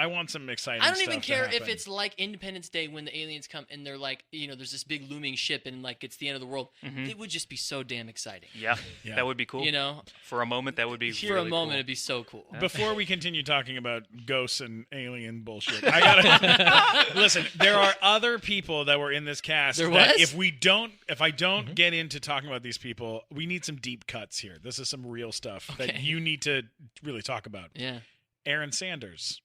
exciting. I don't even stuff to care if happen. it's like Independence Day when the aliens come and they're like, there's this big looming ship and like it's the end of the world. Mhm. It would just be so damn exciting. Yeah, Yeah. that would be cool. You know, For a moment, that would be for really a moment, cool. it'd be so cool. Before we continue talking about ghosts and alien bullshit, I gotta listen. There are other people that were in this cast. There that was? if I don't get into talking about these people, we need some deep cuts here. This is some real stuff that Okay. you need to really talk about. Yeah. Aaron Sanders.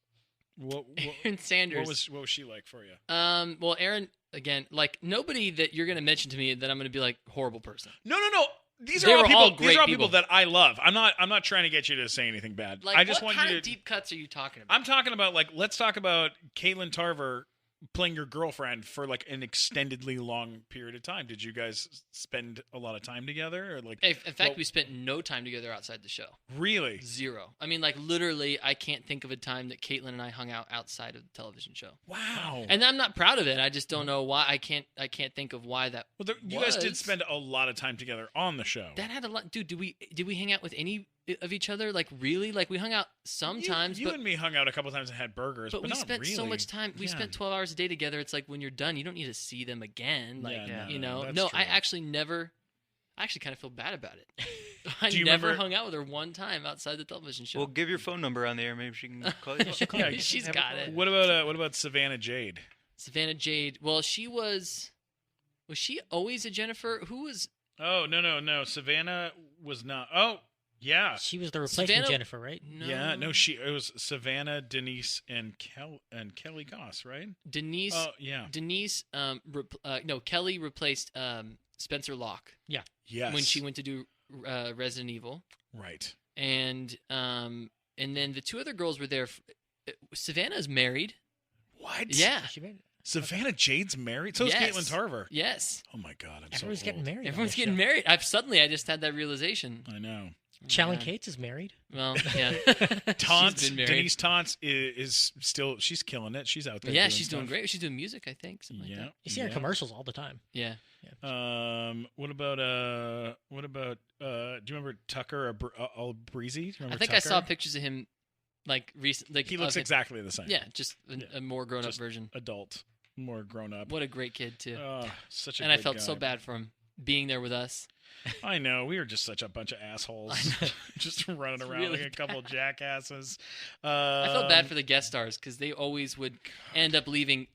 What Aaron Sanders. what was she like for you? Well, Aaron, again, like nobody that you're going to mention to me that I'm going to be like horrible person. No. These They are all were people. all These great are all people. people that I love. I'm not trying to get you to say anything bad. Like, I just what want kind you to. of deep cuts are you talking about? I'm talking about let's talk about Caitlin Tarver playing your girlfriend for like an extendedly long period of time. Did you guys spend a lot of time together, or like? In fact, well- we spent no time together outside the show. Really? Zero. I mean, like literally, I can't think of a time that Caitlin and I hung out outside of the television show. Wow. And I'm not proud of it. I just don't know why. I can't think of why that. well, you guys did was. spend a lot of time together on the show. That had a lot. Dude, did we hang out with any of each other? Like really? Like we hung out sometimes, you but and me hung out a couple times and had burgers, but we not spent really. so much time. We Yeah. spent 12 hours a day together. It's like when you're done, you don't need to see them again. Like Yeah, you no, know, that's no. true. I actually kind of feel bad about it. I Do you never remember- hung out with her one time outside the television show. Well, give your phone number on there. Maybe she can call you. Yeah, She's have a got phone. it. What about Savannah Jade? Savannah Jade. Well, she was she always a Jennifer? Who was? Oh no. Savannah was not. Oh Yeah. She was the replacement Savannah- Jennifer, right? No. Yeah, no, it was Savannah, Denise, and Kelly Goss, right? Denise. Oh, yeah. Denise. No, Kelly replaced Spencer Locke Yes. when she went to do Resident Evil, Right. and then the two other girls were there. Savannah's married. What? Yeah. She made it. Savannah Jade's married? So is Yes. Caitlin Tarver. Yes. Oh, my God. I'm Everyone's so getting old. married. on Everyone's this getting show. married. I just had that realization. I know. Challen Yeah. Cates is married. Well, yeah. Tance, She's been married. Denise Tance is still, she's killing it. She's out there. Yeah, she's doing stuff. great. She's doing music, I think. Something Yeah. like You see her in commercials all the time. that. Yeah. What about do you remember Tucker Breezy? Do you remember I think Tucker? I saw pictures of him like recently. Like, He looks of him- exactly the same. Yeah, just a more grown up Just version. Adult, more grown up. What a great kid too. Such a And I good felt guy. so bad for him being there with us. I know, we were just such a bunch of assholes, just running around really like a couple jackasses. I felt bad for the guest stars because they always would end up leaving.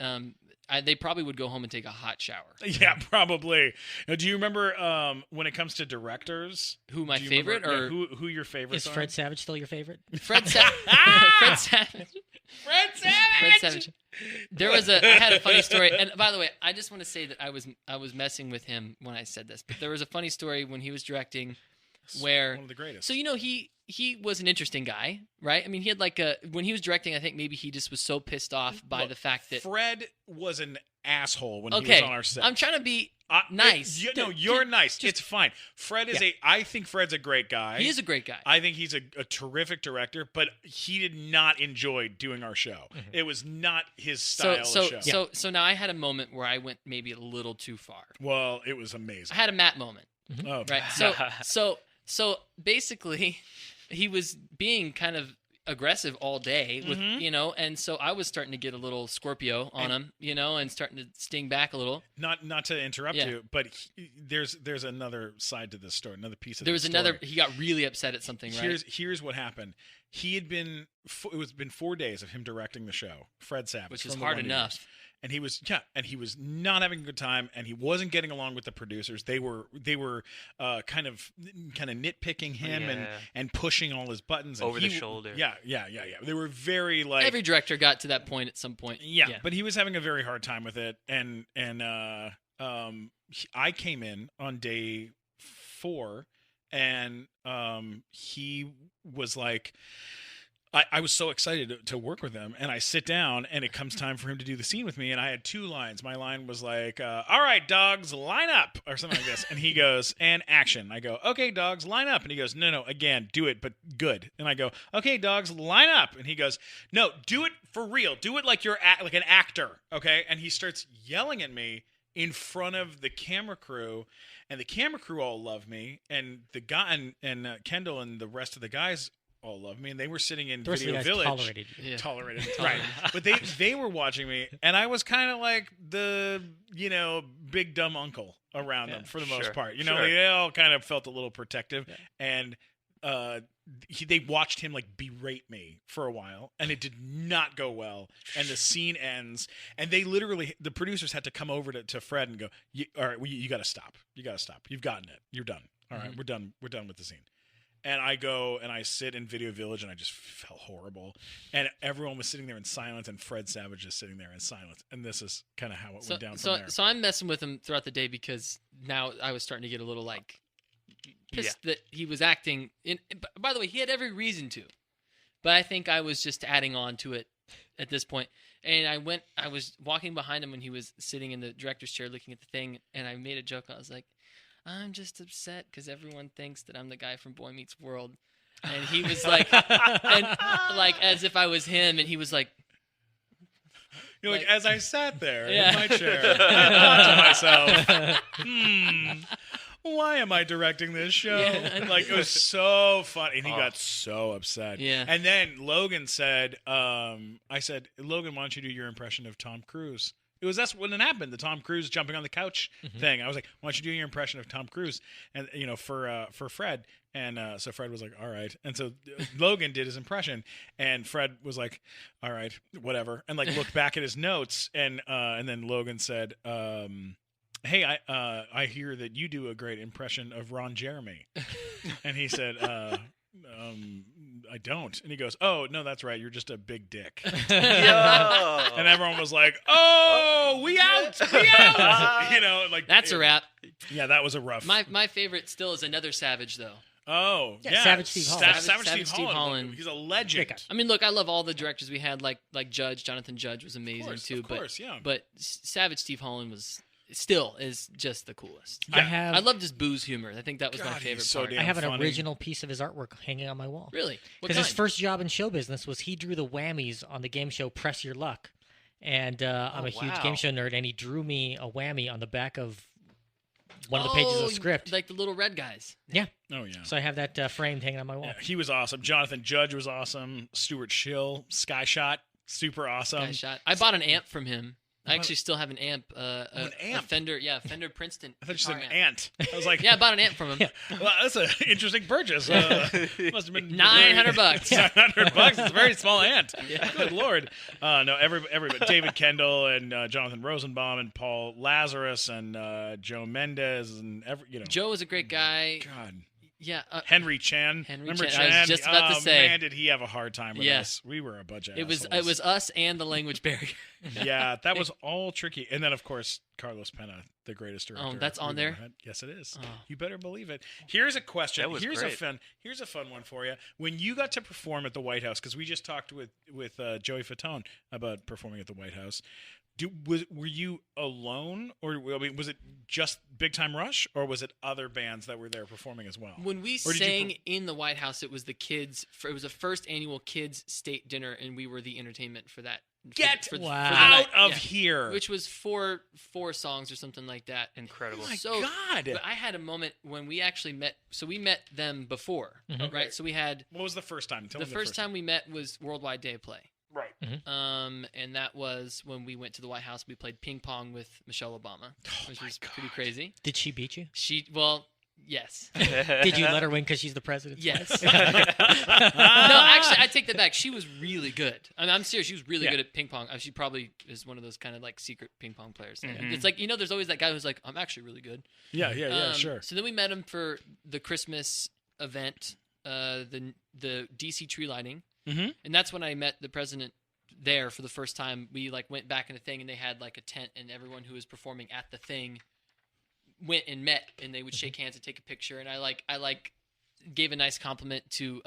They probably would go home and take a hot shower. Yeah, probably. Now, do you remember when it comes to directors? Who my do you favorite remember- or yeah, who your favorites Is are? Fred Savage still your favorite? Fred Savage? Fred Savage. Fred Savage. I had a funny story, and by the way, I just want to say that I was messing with him when I said this, but there was a funny story when he was directing, where One of the greatest. so he was an interesting guy, right? I mean, he had when he was directing, I think maybe he just was so pissed off by Look, the fact that Fred was an asshole when he okay, was on our set. I'm trying to be nice. No, you're nice. It's fine. Fred is I think Fred's a great guy. He is a great guy. I think he's a terrific director, but he did not enjoy doing our show. It was not his style of show. So now I had a moment where I went maybe a little too far. Well, it was I amazing. had a Matt moment, Oh, right? So basically, he was being kind of aggressive all day with and so I was starting to get a little Scorpio on him, and starting to sting back a little. Not to interrupt Yeah. you, but there's another side to this story, another piece of There this was story. he got really upset at something, right? Here's what happened. He had been it been 4 days of him directing the show, Fred Savage, Which is from the hard Wonder enough. Years. And he was not having a good time, and he wasn't getting along with the producers. They were kind of nitpicking him and pushing all his buttons and Over the shoulder. Yeah. They were very like Every director got to that point at some point. yeah, but he was having a very hard time with it, and I came in on day 4, and he was like, I was so excited to work with him, and I sit down, and it comes time for him to do the scene with me, and I had 2 lines. My line was like, all right, dogs, line up, or something like this, and he goes, and action. I go, okay, dogs, line up, and he goes, no, again, do it, but good. And I go, okay, dogs, line up, and he goes, no, do it for real. Do it like you're like an actor, okay? And he starts yelling at me in front of the camera crew, and the camera crew all love me, and the guy and Kendall and the rest of the guys all love me, and they were sitting in The rest of the Video guys Village. tolerated you. Yeah. Tolerated, right? But they were watching me, and I was kind of like the big dumb uncle around them for the most Sure, part. sure. They all kind of felt a little protective, and they watched him like berate me for a while, and it did not go well. And the scene ends, and they literally, the producers had to come over to Fred and go, all right, you got to stop. You got to stop. You've gotten it. You're done. All right, we're done. We're done with the scene. And I go and I sit in Video Village, and I just felt horrible. And everyone was sitting there in silence, and Fred Savage is sitting there in silence. And this is kind of how it went down from there. So I'm messing with him throughout the day because now I was starting to get a little like pissed that he was acting in. By the way, he had every reason to, but I think I was just adding on to it at this point. And I was walking behind him when he was sitting in the director's chair looking at the thing, and I made a joke. I was like, I'm just upset because everyone thinks that I'm the guy from Boy Meets World. And he was like, and like as if I was him, and he was like, You're like, like- as I sat there Yeah. in my chair, I thought to myself, why am I directing this show? Yeah. Like, it was so fun. And he got so upset. Yeah. And then Logan said, I said, Logan, why don't you do your impression of Tom Cruise? That's when it happened. The Tom Cruise jumping on the couch thing. I was like, why don't you do your impression of Tom Cruise? And for Fred. And so Fred was like, all right. And so Logan did his impression, and Fred was like, all right, whatever. And like looked back at his notes, and then Logan said, hey, I hear that you do a great impression of Ron Jeremy. And he said, I don't. And he goes, oh, no, that's right. You're just a big dick. Yo. And everyone was like, oh, we out. You know, like That's a wrap. Yeah, that was a rough. My favorite still is Another Savage, though. Oh, yeah. Savage Steve Holland. Savage Steve Holland. He's a legend. I mean, look, I love all the directors we had, like Judge. Jonathan Judge was amazing too. Of course, yeah. But Savage Steve Holland still is just the coolest. Yeah. I loved his booze humor. I think that was my God, favorite he's so part. damn I have an funny. original piece of his artwork hanging on my wall. Really? What Because his kind? first job in show business was he drew the whammies on the game show Press Your Luck. And I'm a huge wow. game show nerd, and he drew me a whammy on the back of one of the pages of the script. Like the little red guys. Yeah. Oh, yeah. So I have that framed hanging on my wall. Yeah, he was awesome. Jonathan Judge was awesome. Stuart Schill, Sky Shot, super awesome. Guy shot. I bought an amp from him. I actually still have an amp. an amp? A Fender, Fender Princeton. I thought you said guitar an ant. I was like, Yeah, I bought an amp from him. well, that's an interesting purchase. Must have been $900. $900. It's a very small ant. Good Lord. No, everybody. David Kendall and Jonathan Rosenbaum and Paul Lazarus and Joe Mendez and Joe was a great guy. God. Yeah. Henry Chan. Henry Remember Chan. Chan? I was just about to say. Man, did he have a hard time with Yeah. us. We were a bunch of It was assholes. us and the language barrier. Yeah, that was all tricky. And then, of course, Carlos Pena, the greatest director. that's on we've there? ever had. Yes, it is. Oh. You better believe it. Here's a question. That was Here's great. a fun one for you. When you got to perform at the White House, because we just talked with Joey Fatone about performing at the White House. Were you alone, or was it just Big Time Rush, or was it other bands that were there performing as well? When we Or did you sang in the White House, it was the kids. It was the first annual kids state dinner, and we were the entertainment for that. Get for the out night. of Yeah. here! Which was four songs or something like that. Incredible. Oh my So, God! But I had a moment when we actually met. So we met them before, Mhm. right? So we had What was the first time? Tell the me first time we met was Worldwide Day of Play. Right. And that was when we went to the White House. We played ping pong with Michelle Obama, which was pretty crazy. Did she beat you? Yes. Did you let her win because she's the president? Yes. No, actually, I take that back. She was really good. I'm serious. She was really Yeah. good at ping pong. She probably is one of those kind of like secret ping pong players. Mhm. It's like, there's always that guy who's like, I'm actually really good. Yeah, sure. So then we met him for the Christmas event, the DC tree lighting. Mm-hmm. And that's when I met the president there for the first time. We like went back in the thing, and they had like a tent, and everyone who was performing at the thing went and met, and they would shake hands and take a picture. And I gave a nice compliment to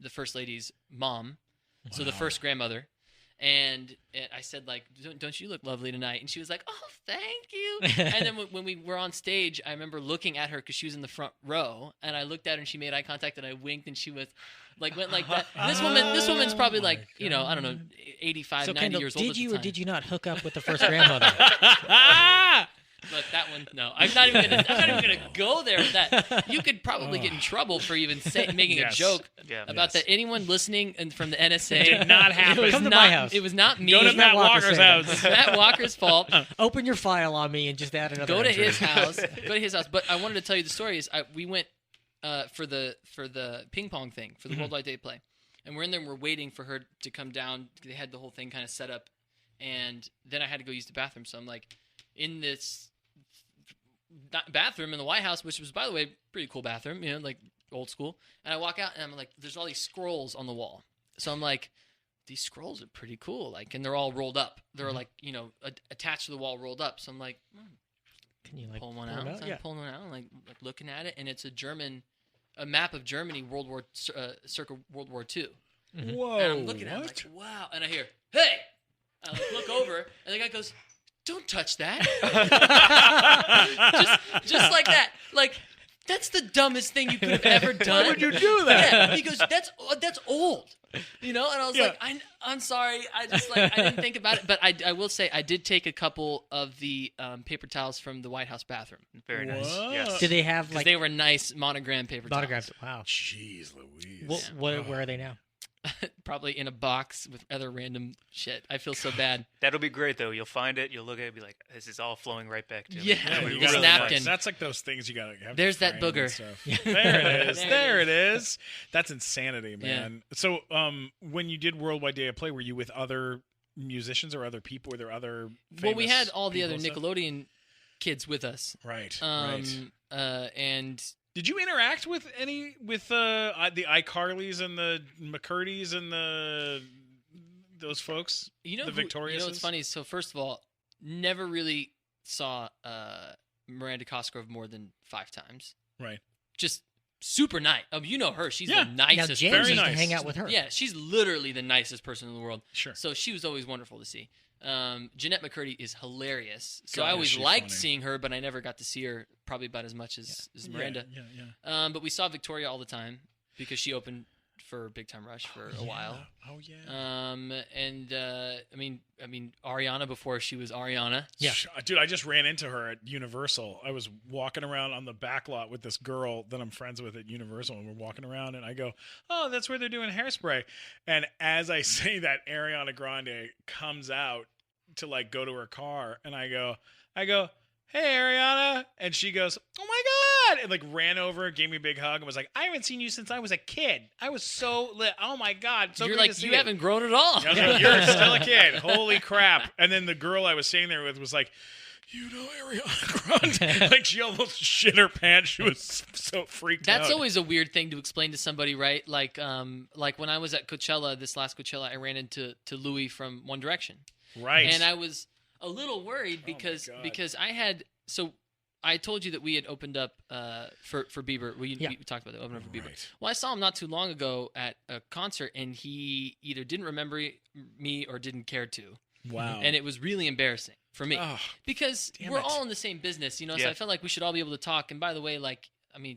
the first lady's mom, so the first grandmother. And I said, like, don't you look lovely tonight? And she was like, oh, thank you. And then when we were on stage, I remember looking at her because she was in the front row, and I looked at her and she made eye contact, and I winked, and she was like, went like that. And this woman's probably like, I don't know, 85, So 90 Kendall, years old did at the you or time. did you not hook up with the first grandmother? But that one, no. I'm not even gonna go there with that. You could probably get in trouble for even making Yes. a joke Yeah. about that. Anyone listening and from the NSA Did not happen. It was Come to not, my house. It was not me. Go to It was Matt Walker Walker's saying house. Matt Walker's fault. Open your file on me and just add another Go to entry. his house. Go to his house. But I wanted to tell you the story. We went for the ping pong thing for the Worldwide Day of Play, and we're in there. and We're waiting for her to come down. They had the whole thing kind of set up, and then I had to go use the bathroom. So I'm like in this bathroom in the White House, which was, by the way, pretty cool bathroom, like old school. And I walk out and I'm like, there's all these scrolls on the wall. So I'm like, these scrolls are pretty cool. Like, and they're all rolled up. They're like, attached to the wall, rolled up. So I'm like, Can you like pulling one pull out. them So I'm Yeah. pulling one out, and, like looking at it, and it's a map of Germany, circa World War II. Whoa! And I'm looking at it, I'm like, wow. And I hear, hey! I look over, and the guy goes, don't touch that. just like that. Like, that's the dumbest thing you could have ever done. Why would you do that? Yeah. He goes, that's old. And I was like, I'm sorry. I didn't think about it. But I will say, I did take a couple of the paper towels from the White House bathroom. Very nice. Whoa. Yes. Do they have 'Cause like they were nice monogram paper autographs? towels. Wow. Jeez Louise. Where are they now? Probably in a box with other random shit. I feel so bad. That'll be great though. You'll find it. You'll look at it, and be like, "This is all flowing right back to me." Yeah, That'll be you it's gotta- napkin. nice. That's like those things you gotta have. There's that framed and booger. stuff. There it is. There it There it is. That's insanity, Yeah. man. So, when you did Worldwide Day of Play, were you with other musicians or other people? Were there other? Well, we famous had all the people other and stuff? Nickelodeon kids with us. Right. And Did you interact with the iCarlys and the McCurdy's and those folks? You know, the Victoriouses? You know what's funny? So first of all, never really saw Miranda Cosgrove more than 5 times. Right. Just super nice. You know her. She's Yeah. the Now nicest. James Very used nice. to hang out with her. Yeah, she's literally the nicest person in the world. Sure. So she was always wonderful to see. Jeanette McCurdy is hilarious. So God, I always she's liked funny. seeing her, but I never got to see her probably about as much as Miranda. Yeah. But we saw Victoria all the time because she opened for Big Time Rush for a while. Oh yeah. And I mean Ariana before she was Ariana. Yeah. Dude, I just ran into her at Universal. I was walking around on the back lot with this girl that I'm friends with at Universal, and we're walking around, and I go, "Oh, that's where they're doing Hairspray." And as I say that, Ariana Grande comes out to like go to her car, and I go, "Hey, Ariana," and she goes, "Oh my God," and like ran over, gave me a big hug, and was like, "I haven't seen you since I was a kid. I was so lit. Oh my God, so You're great like, to see you haven't grown at all. I was like, "You're still a kid. Holy crap!" And then the girl I was staying there with was like, "You know Ariana Grande?" Like she almost shit her pants. She was so freaked out. That's always a weird thing to explain to somebody, right? Like when I was at Coachella, this last Coachella, I ran into Louis from One Direction. right. And I was a little worried Oh my because God. I told you that we had opened up for Bieber. We talked about that, opened up for Bieber. Right. Well, I saw him not too long ago at a concert, and he either didn't remember me or didn't care to. Wow. And it was really embarrassing for me Oh, because damn we're it. all in the same business, you know. So Yeah. I felt like we should all be able to talk. And by the way,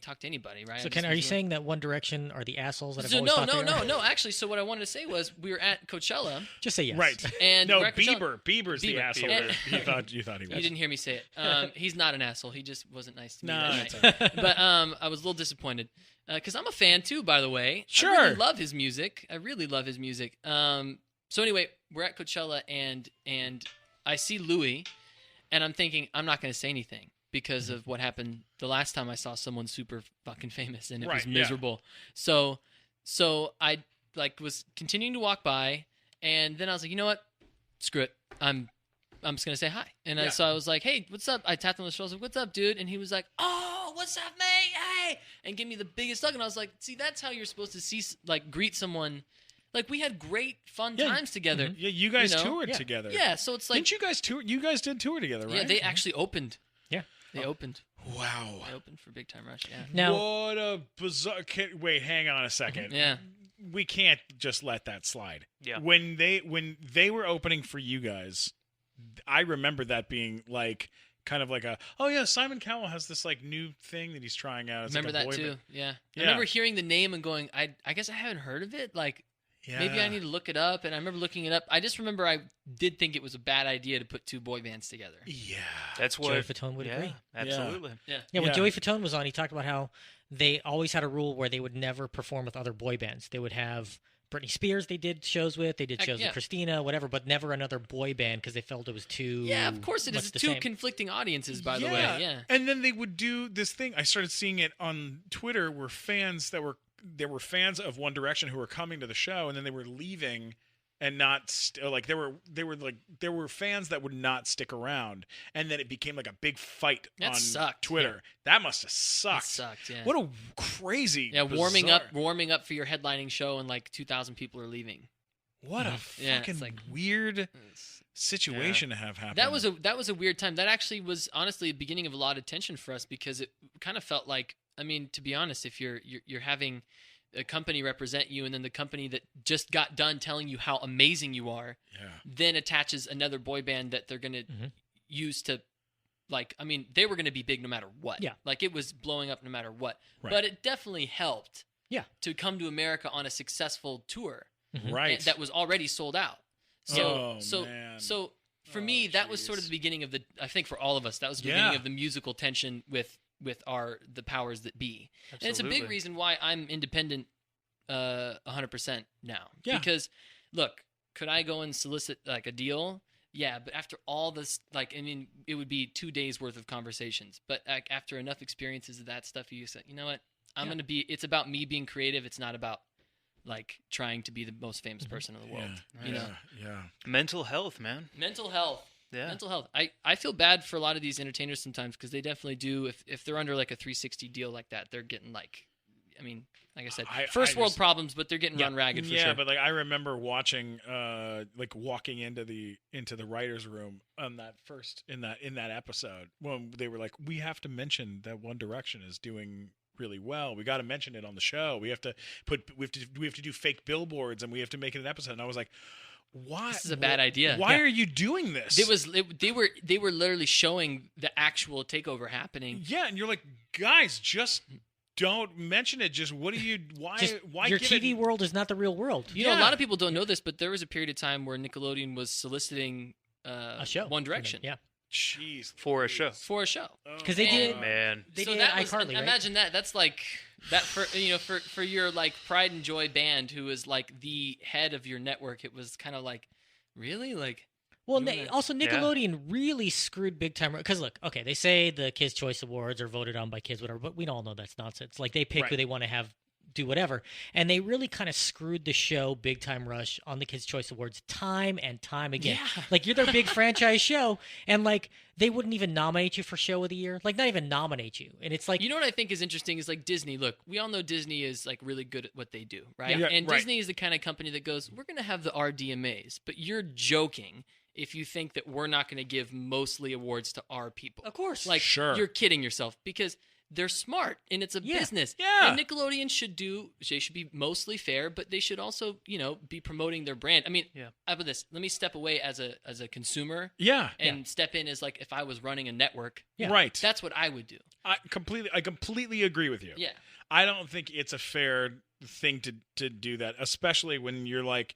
talk to anybody, right? So, I Ken, just are you was like- saying that One Direction are the assholes that have So always thought they are? no. Actually, so what I wanted to say was we were at Coachella, Just say yes. right. and No, we're at Coachella- Bieber's the Bieber. asshole. Bieber. You thought he was. You didn't hear me say it. He's not an asshole. He just wasn't nice to me. No, that that's night. But I was a little disappointed because I'm a fan too. By the way, I Sure. really love his music. So anyway, we're at Coachella and I see Louis, and I'm thinking I'm not going to say anything because of what happened the last time I saw someone super fucking famous, and it was Right, yeah. miserable. So I was continuing to walk by, and then I was like, you know what? Screw it. I'm just gonna say hi. And Yeah. so I was like, hey, what's up? I tapped him on the shoulder. I was like, what's up, dude? And he was like, oh, what's up, mate? Hey, and give me the biggest hug. And I was like, see, that's how you're supposed to greet someone. Like, we had great fun Yeah. times together. Yeah, you guys You know? toured Yeah. together. Yeah, so it's like, Didn't you guys tour? You guys did tour together, right? yeah, they actually opened. Yeah. They opened. Wow. They opened for Big Time Rush. Yeah. Now, What a bizarre. Wait, hang on a second. Yeah. We can't just let that slide. Yeah. When they were opening for you guys, I remember that being like kind of like Simon Cowell has this like new thing that he's trying out. It's Remember like a that boy too? band. Yeah. Yeah. I remember hearing the name and going, I guess I haven't heard of it. Like, Yeah. maybe I need to look it up. And I remember looking it up. I just remember I did think it was a bad idea to put 2 boy bands together. Yeah. That's what. Joey Fatone would yeah, agree. absolutely. Yeah. Yeah, when Yeah. Joey Fatone was on, he talked about how they always had a rule where they would never perform with other boy bands. They would have Britney Spears they did shows with, they did Heck, shows yeah. with Christina, whatever, but never another boy band because they felt it was too Yeah, of course it much is. the 2 same. conflicting audiences, by the way. Yeah. And then they would do this thing. I started seeing it on Twitter where fans that were fans of One Direction who were coming to the show and then they were leaving and not there were fans that would not stick around, and then it became like a big fight That on sucked, Twitter. That must have It sucked. sucked, yeah. What a crazy Yeah, warming bizarre- up for your headlining show, and like 2,000 people are leaving. What a Yeah, it's fucking like- weird situation to have happen. That was a weird time. That actually was honestly a beginning of a lot of tension for us because it kind of felt like, I mean, to be honest, if you're having a company represent you and then the company that just got done telling you how amazing you are then attaches another boy band that they're going to use to, like, I mean, they were going to be big no matter what. Yeah. Like, it was blowing up no matter what. Right. But it definitely helped Yeah. to come to America on a successful tour right. that was already sold out. So Oh, man. so for Oh, me, that was sort of jeez. the beginning of I think for all of us, that was the Yeah. beginning of the musical tension with the powers that be. And it's a big Absolutely. reason why I'm independent 100% now. Yeah. Because look, could I go and solicit like a deal? Yeah, but after all this, like, I mean, it would be 2 days worth of conversations. But like, after enough experiences of that stuff, you say, you know what? It's about me being creative. It's not about like trying to be the most famous person in the world. Yeah. You know? Yeah. Mental health, man. Mental health. Yeah. Mental health. I feel bad for a lot of these entertainers sometimes because they definitely do. If they're under like a 360 deal like that, they're getting like, I mean, like I said, first world problems, but they're getting run ragged for sure. Yeah, but like I remember watching, like walking into the writers' room on that first in that episode when they were like, we have to mention that One Direction is doing really well. We got to mention it on the show. We have to do fake billboards and we have to make it an episode. And I was like, why? This is a bad idea. Why are you doing this? They were literally showing the actual takeover happening. Yeah, and you're like, guys, just don't mention it. Just what do you? Why? Why? Your give TV it, world is not the real world. You know, a lot of people don't know this, but there was a period of time where Nickelodeon was soliciting A show. One Direction. Yeah. Jeez, For a show. For a show. Because they did. Man. They so did that was, iCarly, right? imagine that. That's like that for your like pride and joy band who is like the head of your network. It was kind of like, really? Like, Well, doing that. also Nickelodeon really screwed big time. Because look, okay, they say the Kids' Choice Awards are voted on by kids, whatever, but we all know that's nonsense. Like they pick who they want to have do whatever, and they really kind of screwed the show Big Time Rush on the Kids' Choice Awards time and time again. Yeah. Like you're their big franchise show, and like they wouldn't even nominate you for Show of the Year. Like not even nominate you, and it's like you know what I think is interesting is like Disney. Look, we all know Disney is like really good at what they do, right? Yeah, and right. Disney is the kind of company that goes, we're going to have the RDMAs, but you're joking if you think that we're not going to give mostly awards to our people. Of course. Like Sure. you're kidding yourself because they're smart and it's a business. Yeah. And Nickelodeon they should be mostly fair, but they should also, be promoting their brand. I mean, how about this? Let me step away as a consumer yeah, and step in as like if I was running a network. Yeah. right. That's what I would do. I completely agree with you. Yeah. I don't think it's a fair thing to do that, especially when you're like,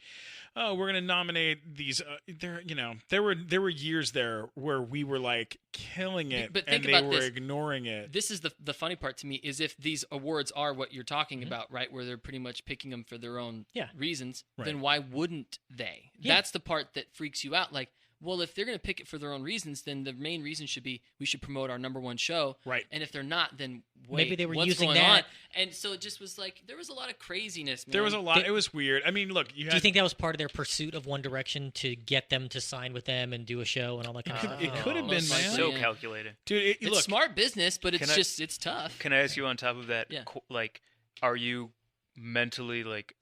oh, we're going to nominate these. There were years there where we were like killing it, But and think they about were this. ignoring it. This is the funny part to me is if these awards are what you're talking about, right, where they're pretty much picking them for their own reasons, Right. then why wouldn't they? Yeah. That's the part that freaks you out. Like, well, if they're going to pick it for their own reasons, then the main reason should be we should promote our number one show. Right. And if they're not, then wait, Maybe they were what's using going that- on? And so it just was like there was a lot of craziness, man. There was a lot. It was weird. I mean, look, you had. Do you think that was part of their pursuit of One Direction to get them to sign with them and do a show and all that kind of stuff? It could have been, Most man. likely. So Yeah. calculated. Dude, It's look, smart business, but Can it's tough. Can I ask you on top of that? Yeah. Like, are you mentally like?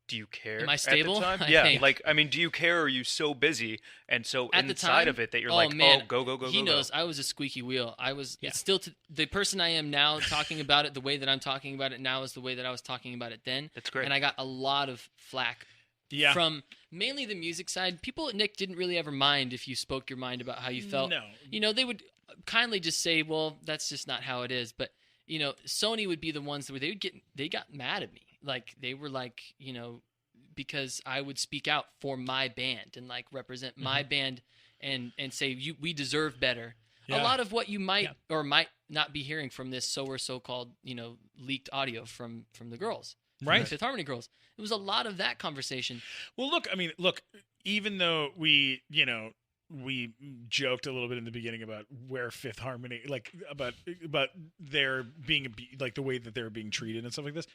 Do you care? Am I at the stable? time? I Yeah. think. Like, I mean, do you care? Or are you so busy and so At the inside time, of it that you're oh, like, man, go. He go, knows Go. I was a squeaky wheel. I was. Yeah. It's still the person I am now. Talking about it the way that I'm talking about it now is the way that I was talking about it then. That's great. And I got a lot of flack yeah. from mainly the music side. People at Nick didn't really ever mind if you spoke your mind about how you felt. No. They would kindly just say, "Well, that's just not how it is." But Sony would be the ones where they got mad at me. Like they were like, because I would speak out for my band and like represent my band and say we deserve better. Yeah. A lot of what you might or might not be hearing from this so-called leaked audio from the girls, from Right. the Fifth Harmony girls. It was a lot of that conversation. Well, look, even though we joked a little bit in the beginning about where Fifth Harmony, like about their being like the way that they're being treated and stuff like this.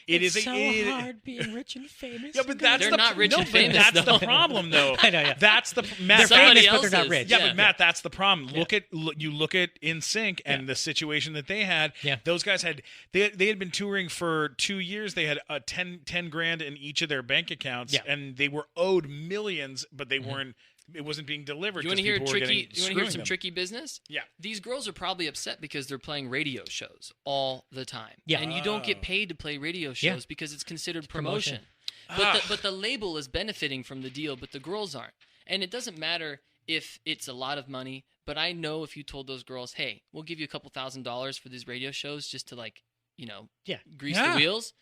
It's so hard being rich and famous. Yeah, but that's They're the not rich no, and but famous, That's though. the problem, though. I know, yeah. That's the Matt. They're famous, Somebody but they're not else's. rich. Yeah, Yeah. but Matt, that's the problem. Look at NSYNC and the situation that they had. Yeah. Those guys had they had been touring for 2 years. They had a 10 grand in each of their bank accounts, Yeah. and they were owed millions, but they weren't. It wasn't being delivered. You want to 'cause hear people were tricky? getting- You want to hear screwing some them. tricky business? Yeah. These girls are probably upset because they're playing radio shows all the time. Yeah. And you don't Oh. get paid to play radio shows Yeah. because it's considered promotion. promotion. But the label is benefiting from the deal, but the girls aren't. And it doesn't matter if it's a lot of money, but I know if you told those girls, "Hey, we'll give you a couple $1,000s for these radio shows just to grease Yeah. the wheels,"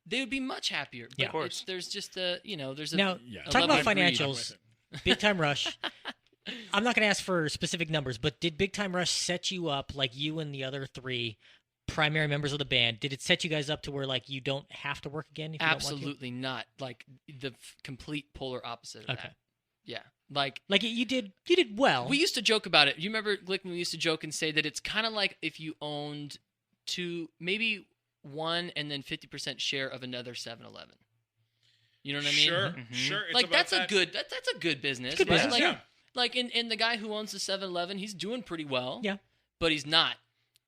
they would be much happier. But Yeah. Of course. there's just there's a Now, Yeah. a talk level about of greed. financials. Big Time Rush. I'm not going to ask for specific numbers, but did Big Time Rush set you up like you and the other three primary members of the band? Did it set you guys up to where like you don't have to work again? If you don't want to? Absolutely not. Like the complete polar opposite of Okay. that. Yeah. Like Like you did well. we used to joke about it. You remember, Glick, when we used to joke and say that it's kind of like if you owned maybe one and then 50% share of another 7-Eleven. You know what I mean? Sure, Mhm. sure. It's Like about that's that. a good business. Good right? business, Like, yeah. Like in the guy who owns the 7-Eleven, he's doing pretty well. Yeah. But he's not.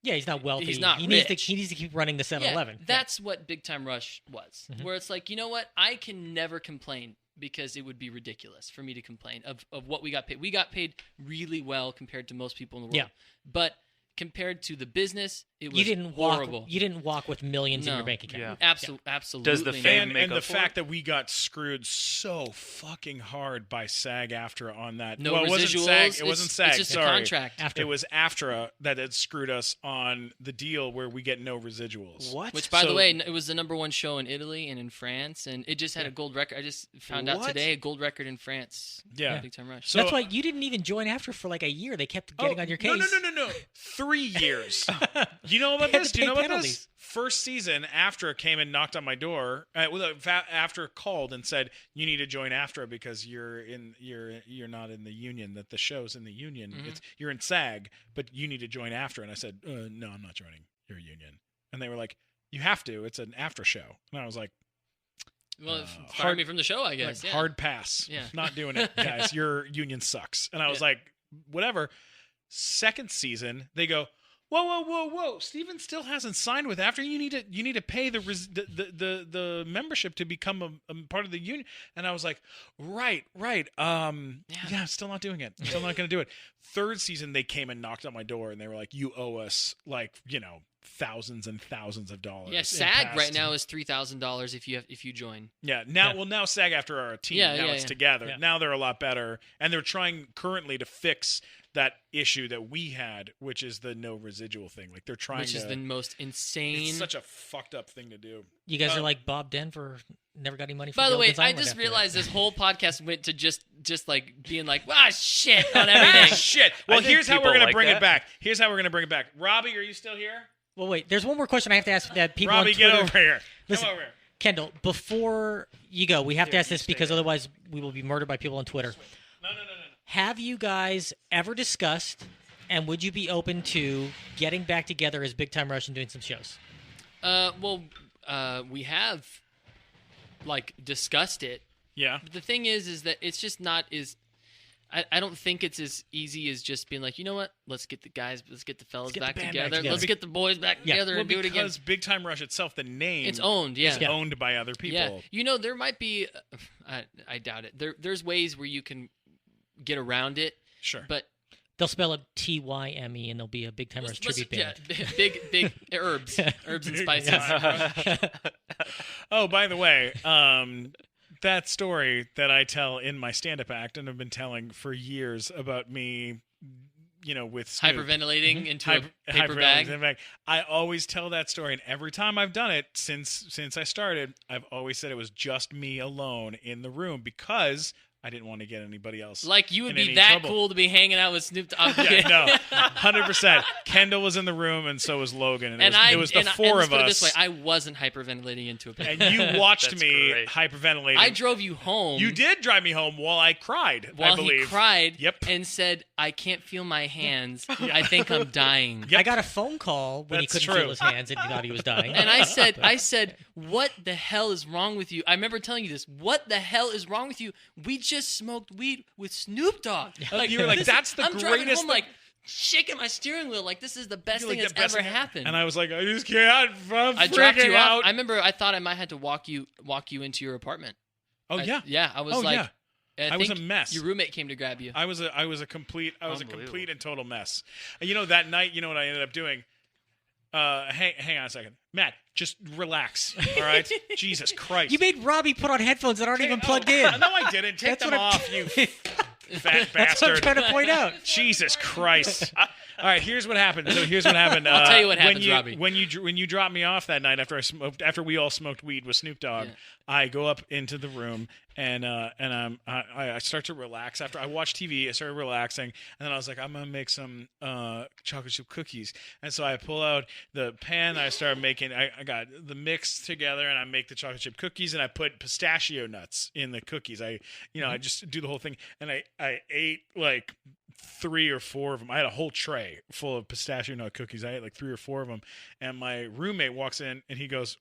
Yeah, he's not wealthy. He's not he rich. needs to keep running the 7-Eleven. Yeah, that's what Big Time Rush was. Mhm. Where it's like, you know what? I can never complain because it would be ridiculous for me to complain of what we got paid. We got paid really well compared to most people in the world. Yeah. But compared to the business, it was you didn't horrible. walk. You didn't walk with millions in No. your bank account. Yeah. Absolutely. Does the fame And make the up for fact it? that we got screwed so fucking hard by SAG-AFTRA on that. No well, it wasn't residuals. SAG. It wasn't SAG. It's just sorry. a contract. After. It was AFTRA that had screwed us on the deal where we get no residuals. What? Which, by the So- way, it was the #1 show in Italy and in France, and it just had a gold record. I just found out What? today a gold record in France. Yeah. Big Time Rush. So- That's why you didn't even join after for like a year. They kept getting on your case. No. 3 years. You know about They had this? to Do you know pay about penalties. this? First season, AFTRA came and knocked on my door. AFTRA called and said, "You need to join AFTRA because you're not in the union. That the show's in the union. Mhm. You're in SAG, but you need to join AFTRA." And I said, "No, I'm not joining your union." And they were like, "You have to. It's an AFTRA show." And I was like, Well, fire hard- me from the show, I guess. like, yeah. hard pass. Yeah. Not doing it, guys. Your union sucks. And I was Yeah. like, whatever. Second season, they go, whoa. Steven still hasn't signed with AFTRA. You need to pay the membership to become a part of the union. And I was like, right. Yeah, still not doing it. Still not going to do it. Third season, they came and knocked on my door and they were like, you owe us thousands and thousands of dollars. Yeah, in SAG past- right now is $3,000 if you join. Yeah, now SAG after are a team. Yeah, now yeah, it's yeah. together. Yeah. Now they're a lot better, and they're trying currently to fix that issue that we had, which is the no residual thing. Like they're trying Which to. is the most insane. It's such a fucked up thing to do. You guys are like Bob Denver. Never got any money. By from the way, Gilligan's I Island just after that. realized this whole podcast went to just like being like, shit on Ah, everything. shit. Well, think here's how we're people gonna like bring it that. back. Here's how we're gonna bring it back. Robbie, are you still here? Well, wait. There's one more question I have to ask that people Robbie, on Twitter. get over here. Listen, Come over here. Kendall, before you go, we have to Here, ask you this stay because there. otherwise we will be murdered by people on Twitter. No. Have you guys ever discussed, and would you be open to getting back together as Big Time Rush and doing some shows? We have like discussed it. Yeah. But the thing is that it's just not as. I don't think it's as easy as just being like, you know what? Let's get the fellas get the back band back together. together. Let's get the boys back Yeah. together Well, and do it again. because Big Time Rush itself, the name, It's owned, yeah. is owned by other people. Yeah, you know, there might be. I doubt it. There's ways where you can get around it, Sure. but They'll spell it TYME, and there'll be a Big Time Rush tribute band. Yeah, big herbs and spices. Oh, by the way, that story that I tell in my stand-up act and have been telling for years about me, with Snoop, Hyperventilating into a paper hyperventilating bag. in the bag. I always tell that story, and every time I've done it since I started, I've always said it was just me alone in the room because I didn't want to get anybody else. Like you would in be any that trouble. cool to be hanging out with Snoop Dogg. Yeah, no, 100%. Kendall was in the room, and so was Logan, and it was the four let's of put it us. this way, I wasn't hyperventilating into a paper. And you watched That's me great. hyperventilating. I drove you home. You did drive me home while I cried. While I believe. he cried Yep. and said, "I can't feel my hands. I think I'm dying." Yep. I got a phone call when he That's couldn't true. feel his hands and he thought he was dying. And I said, "What the hell is wrong with you?" I remember telling you this. What the hell is wrong with you? We just smoked weed with Snoop Dogg. You were like, "That's the I'm driving greatest home thing." like shaking my steering wheel like this is the best You're thing like, that's "The best ever thing-" happened. And I was like, I just can't. I'm I dropped you freaking off. out. I remember I thought I might have to walk you into your apartment. Oh yeah. Yeah. I was Oh, like, yeah. I I was think a mess. Your roommate came to grab you. I was a complete Unbelievable. and total mess. That night, what I ended up doing? Hang on a second, Matt. Just relax. All right. Jesus Christ. You made Robbie put on headphones that aren't even plugged in. No, I didn't. Take That's them what I'm- off, you fat That's what I'm bastard. trying to point out. Jesus Christ! All right, here's what happened. So here's what happened. I'll tell you what happens, when Robbie. when you dropped me off that night after we all smoked weed with Snoop Dogg, Yeah. I go up into the room and I start to relax after I watched TV. I started relaxing, and then I was like, I'm gonna make some chocolate chip cookies. And so I pull out the pan. And I started making. I got the mix together, and I make the chocolate chip cookies, and I put pistachio nuts in the cookies. I just do the whole thing, and I ate like 3 or 4 of them. I had a whole tray full of pistachio nut cookies. I ate like 3 or 4 of them, and my roommate walks in and he goes,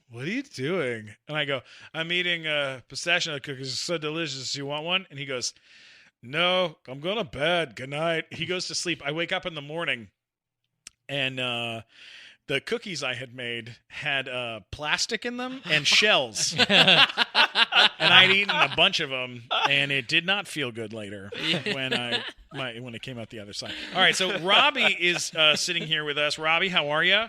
"What are you doing?" And I go, "I'm eating pistachio nut cookies. It's so delicious. You want one?" And he goes, No, I'm going to bed. Good night. He goes to sleep. I wake up in the morning, and the cookies I had made had plastic in them and shells. And I'd eaten a bunch of them, and it did not feel good later when it came out the other side. All right, so Robbie is sitting here with us. Robbie, how are you?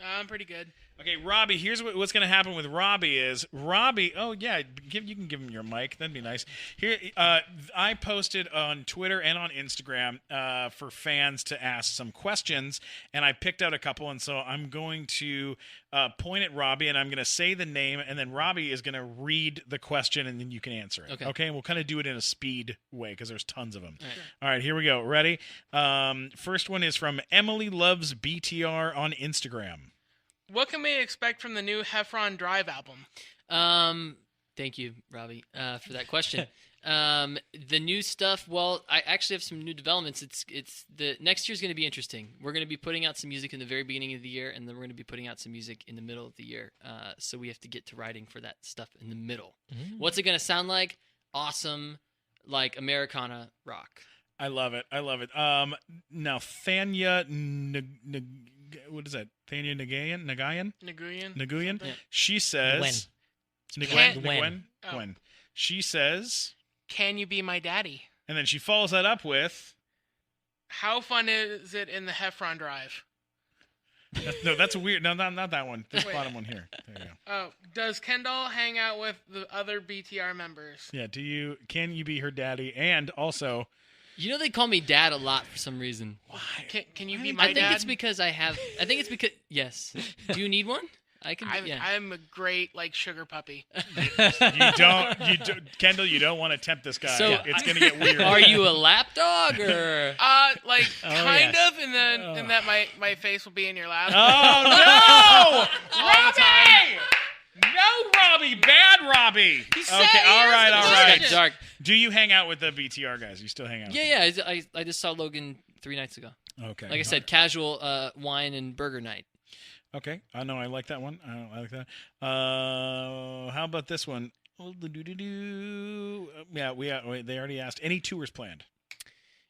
I'm pretty good. Okay, Robbie, here's what's going to happen with Robbie is Robbie. Oh yeah, you can give him your mic. That'd be nice. Here, I posted on Twitter and on Instagram for fans to ask some questions, and I picked out a couple. And so I'm going to point at Robbie, and I'm going to say the name, and then Robbie is going to read the question, and then you can answer it. Okay, and we'll kind of do it in a speed way because there's tons of them. All right, here we go. Ready? First one is from Emily Loves BTR on Instagram. What can we expect from the new HEFFRON Drive album? Thank you, Robbie, for that question. The new stuff. Well, I actually have some new developments. It's the next year's going to be interesting. We're going to be putting out some music in the very beginning of the year, and then we're going to be putting out some music in the middle of the year. So we have to get to writing for that stuff in the middle. What's it going to sound like? Awesome, like Americana rock. I love it. Now Thanya, what is that? Thanya Nagayan. Yeah. She says, Gwen. Gwen. She says, "Can you be my daddy?" And then she follows that up with, "How fun is it in the HEFFRON Drive?" no, that's weird. No, not that one. This Wait. bottom one here. There you go. Oh, does Kendall hang out with the other BTR members? Yeah. Can you be her daddy? And also, You know they call me dad a lot for some reason. why? Can you be my I think dad? it's because yes. Do you need one? I can. Yeah. I'm a great sugar puppy. You don't, Kendall. You don't want to tempt this guy. So, It's gonna get weird. Are you a lap dog or? Kind of, and that my face will be in your lap. Oh no, All the time. No, Robbie, bad Robbie. said Okay, he all right. answered. It's dark. Do you hang out with the BTR guys? You still hang out? Yeah. I just saw Logan 3 nights ago. Okay. Like I said, casual wine and burger night. Okay. I know. I like that one. I like that. How about this one? Yeah. They already asked. Any tours planned?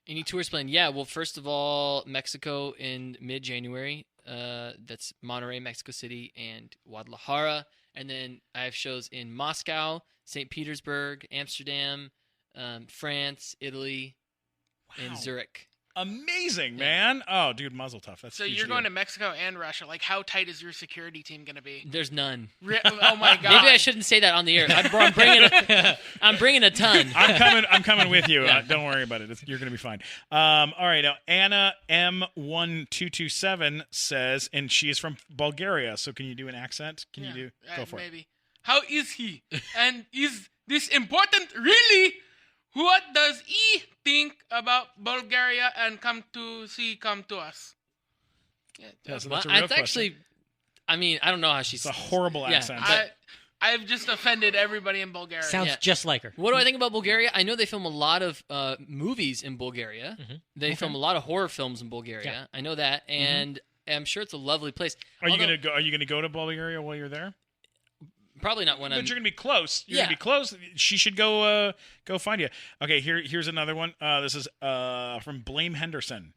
Any tours planned? Yeah. Well, first of all, Mexico in mid-January. That's Monterrey, Mexico City, and Guadalajara. And then I have shows in Moscow, St. Petersburg, Amsterdam, France, Italy, and Zurich. Amazing, man. Oh, dude, muzzle tough. That's So you're going to Mexico and Russia. How tight is your security team going to be? There's none. Oh my god. Maybe I shouldn't say that on the air. I'm bringing a ton. I'm coming with you. Don't worry about it. You're going to be fine. All right. Now, Anna M1227 says, and she is from Bulgaria. So can you do an accent? Go for it. Maybe. How is he? And is this important? Really? What does he think about Bulgaria and come to us? Yeah, so Well, that's a real it's question. actually, I mean, I don't know how she's. It's a horrible accent. I've just offended everybody in Bulgaria. Sounds just like her. What do I think about Bulgaria? I know they film a lot of movies in Bulgaria. They film a lot of horror films in Bulgaria. Yeah. I know that, and I'm sure it's a lovely place. Are you gonna go to Bulgaria while you're there? Probably not when But I'm. you're gonna be close. You're Yeah. gonna be close. She should go find you. Okay, here's another one. This is from Blame Henderson.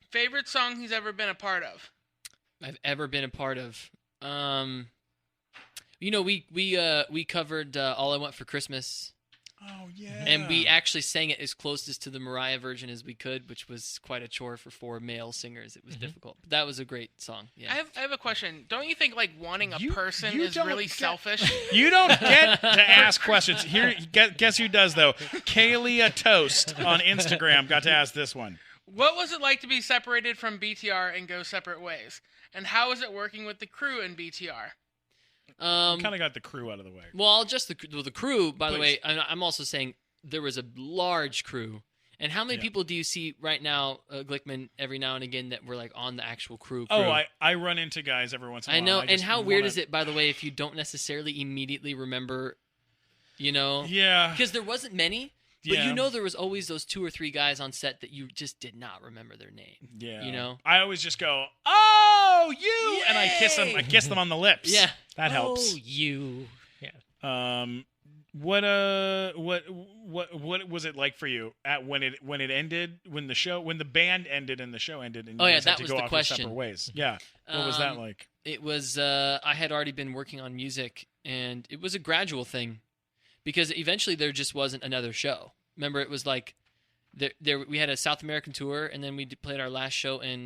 Favorite song he's ever been a part of? I've ever been a part of. We covered All I Want for Christmas. Oh yeah. And we actually sang it as closest to the Mariah version as we could, which was quite a chore for 4 male singers. It was difficult. But that was a great song. Yeah. I have a question. Don't you think wanting a person you is don't really get- selfish? You don't get to ask questions. Here, guess who does though? Kaylee Toast on Instagram got to ask this one. What was it like to be separated from BTR and go separate ways? And how is it working with the crew in BTR? Kind of got the crew out of the way. Well, just the crew, by the Please. way, I'm also saying there was a large crew. And how many people do you see right now, Glickman, every now and again that were on the actual crew? Oh, I run into guys every once in a I while. know. I And just how weird wanna- is it, by the way, if you don't necessarily immediately remember, Yeah. Because there wasn't many. But Yeah. there was always those 2 or 3 guys on set that you just did not remember their name. Yeah. I always just go, "Oh, you," and I kiss them. I kiss them on the lips. Yeah. That helps. Oh, you. Yeah. What was it like for you at when it ended, when the band ended and the show ended, and Oh, you yeah, guys had that to was go the off your question. separate ways? Yeah. What was that like? It was I had already been working on music, and it was a gradual thing, because eventually there just wasn't another show. Remember, it was like there we had a South American tour, and then we played our last show in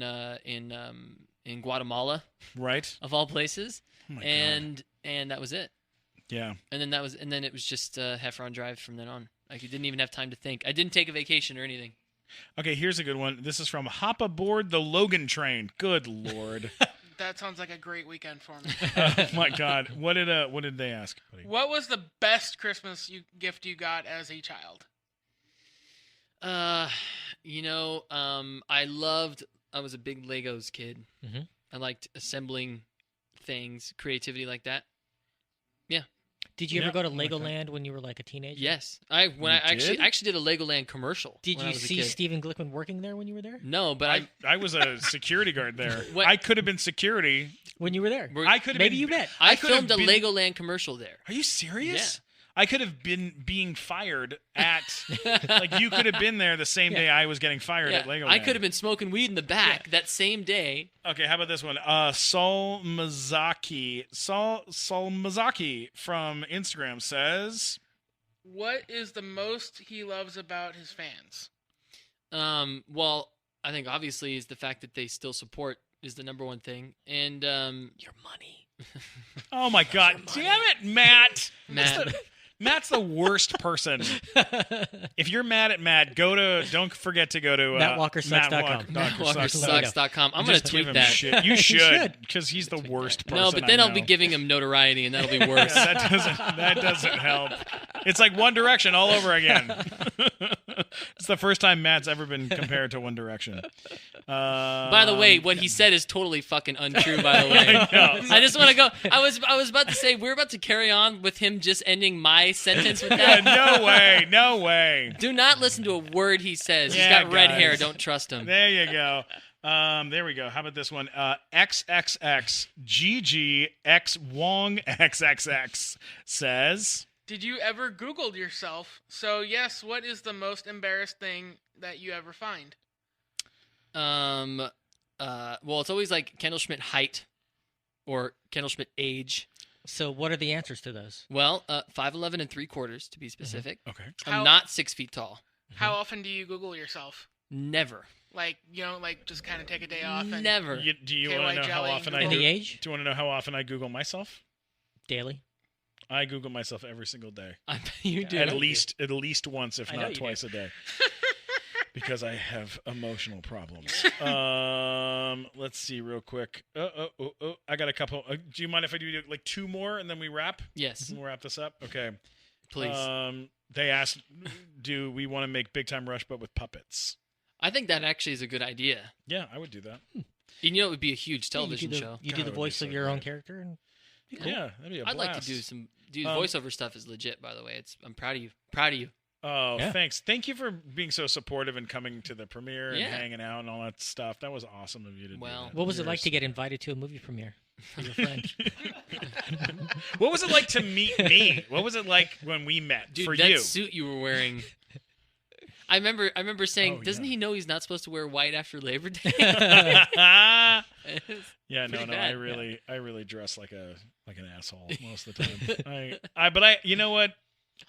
Guatemala, Right. of all places, Oh my and that was it. Yeah. And then it was just HEFFRON Drive from then on. Like, you didn't even have time to think. I didn't take a vacation or anything. Okay, here's a good one. This is from Hop Aboard the Logan Train. Good Lord. That sounds like a great weekend for me. Oh my God. What did they ask, buddy? What was the best Christmas gift you got as a child? I was a big Legos kid. Mhm. I liked assembling things, creativity like that. Did you ever Yeah, go to I like that. Legoland when you were like a teenager? Yes, I actually did a Legoland commercial. Did when I you was a see kid. Steven Glickman working there when you were there? No, but I was a security guard there. What? I could have been security. When you were there? I could have Maybe been. you met. I could have filmed a been- Legoland commercial there. Are you serious? Yeah. I could have been being fired at. Like you could have been there the same day I was getting fired at Legoland. I could have been smoking weed in the back that same day. Okay, how about this one? Saul Mazaki from Instagram says, What is the most he loves about his fans? Well, I think obviously is the fact that they still support is the number one thing, and Your money. "Oh my God, damn it, Matt! Matt. Matt's the worst person. If you're mad at Matt, don't forget to go to MattWalkerSucks.com. MattWalkerSucks.com. I'm gonna Just give tweet him that. shit. You You should, should. because he's the worst person. No, but then I I'll be know. giving him notoriety, and that'll be worse. Yeah, that doesn't help. It's like One Direction all over again. It's the first time Matt's ever been compared to One Direction. By the way, what he said is totally fucking untrue. By the way, I just want to go. I was about to say we're about to carry on with him just ending my sentence with that. no way. Do not listen to a word he says. He's Yeah, got red guys. hair. Don't trust him. There you go. There we go. How about this one? XXXGGX Wong XXX says, Did you ever Googled yourself? So yes, what is the most embarrassed thing that you ever find? Well, it's always like Kendall Schmidt height or Kendall Schmidt age. So what are the answers to those? Well, 5'11" and 3/4 to be specific. okay. I'm How- not 6 feet tall. How often do you Google yourself? Never. Like, just kind of take a day off and Never. Do you KY want to know how jelly, often I Google. Any do? age? Do you want to know how often I Google myself? Daily? I Google myself every single day. You do. At least once, if I know not you do. twice a day. Because I have emotional problems. Let's see real quick. I got a couple. Do you mind if I do like two more and then we wrap? Yes, We'll wrap this up. Okay. please. They asked, do we want to make Big Time Rush but with puppets? I think that actually is a good idea. Yeah, I would do that. And it would be a huge television show. You God, do it the would be voice so of your own great. character? And Yeah, that'd be a I'd like to blast. do voiceover stuff is legit, by the way. I'm proud of you. Proud of you. Oh, Yeah. thanks. Thank you for being so supportive and coming to the premiere and Yeah. hanging out and all that stuff. That was awesome of you to do Well, that. what was it like Yours. to get invited to a movie premiere as a friend? What was it like to meet me? What was it like when we met Dude, for that you? suit you were wearing. I remember saying, Oh, doesn't yeah. he know he's not supposed to wear white after Labor Day? Yeah, no, Pretty I bad, really dress like an asshole most of the time. But you know what?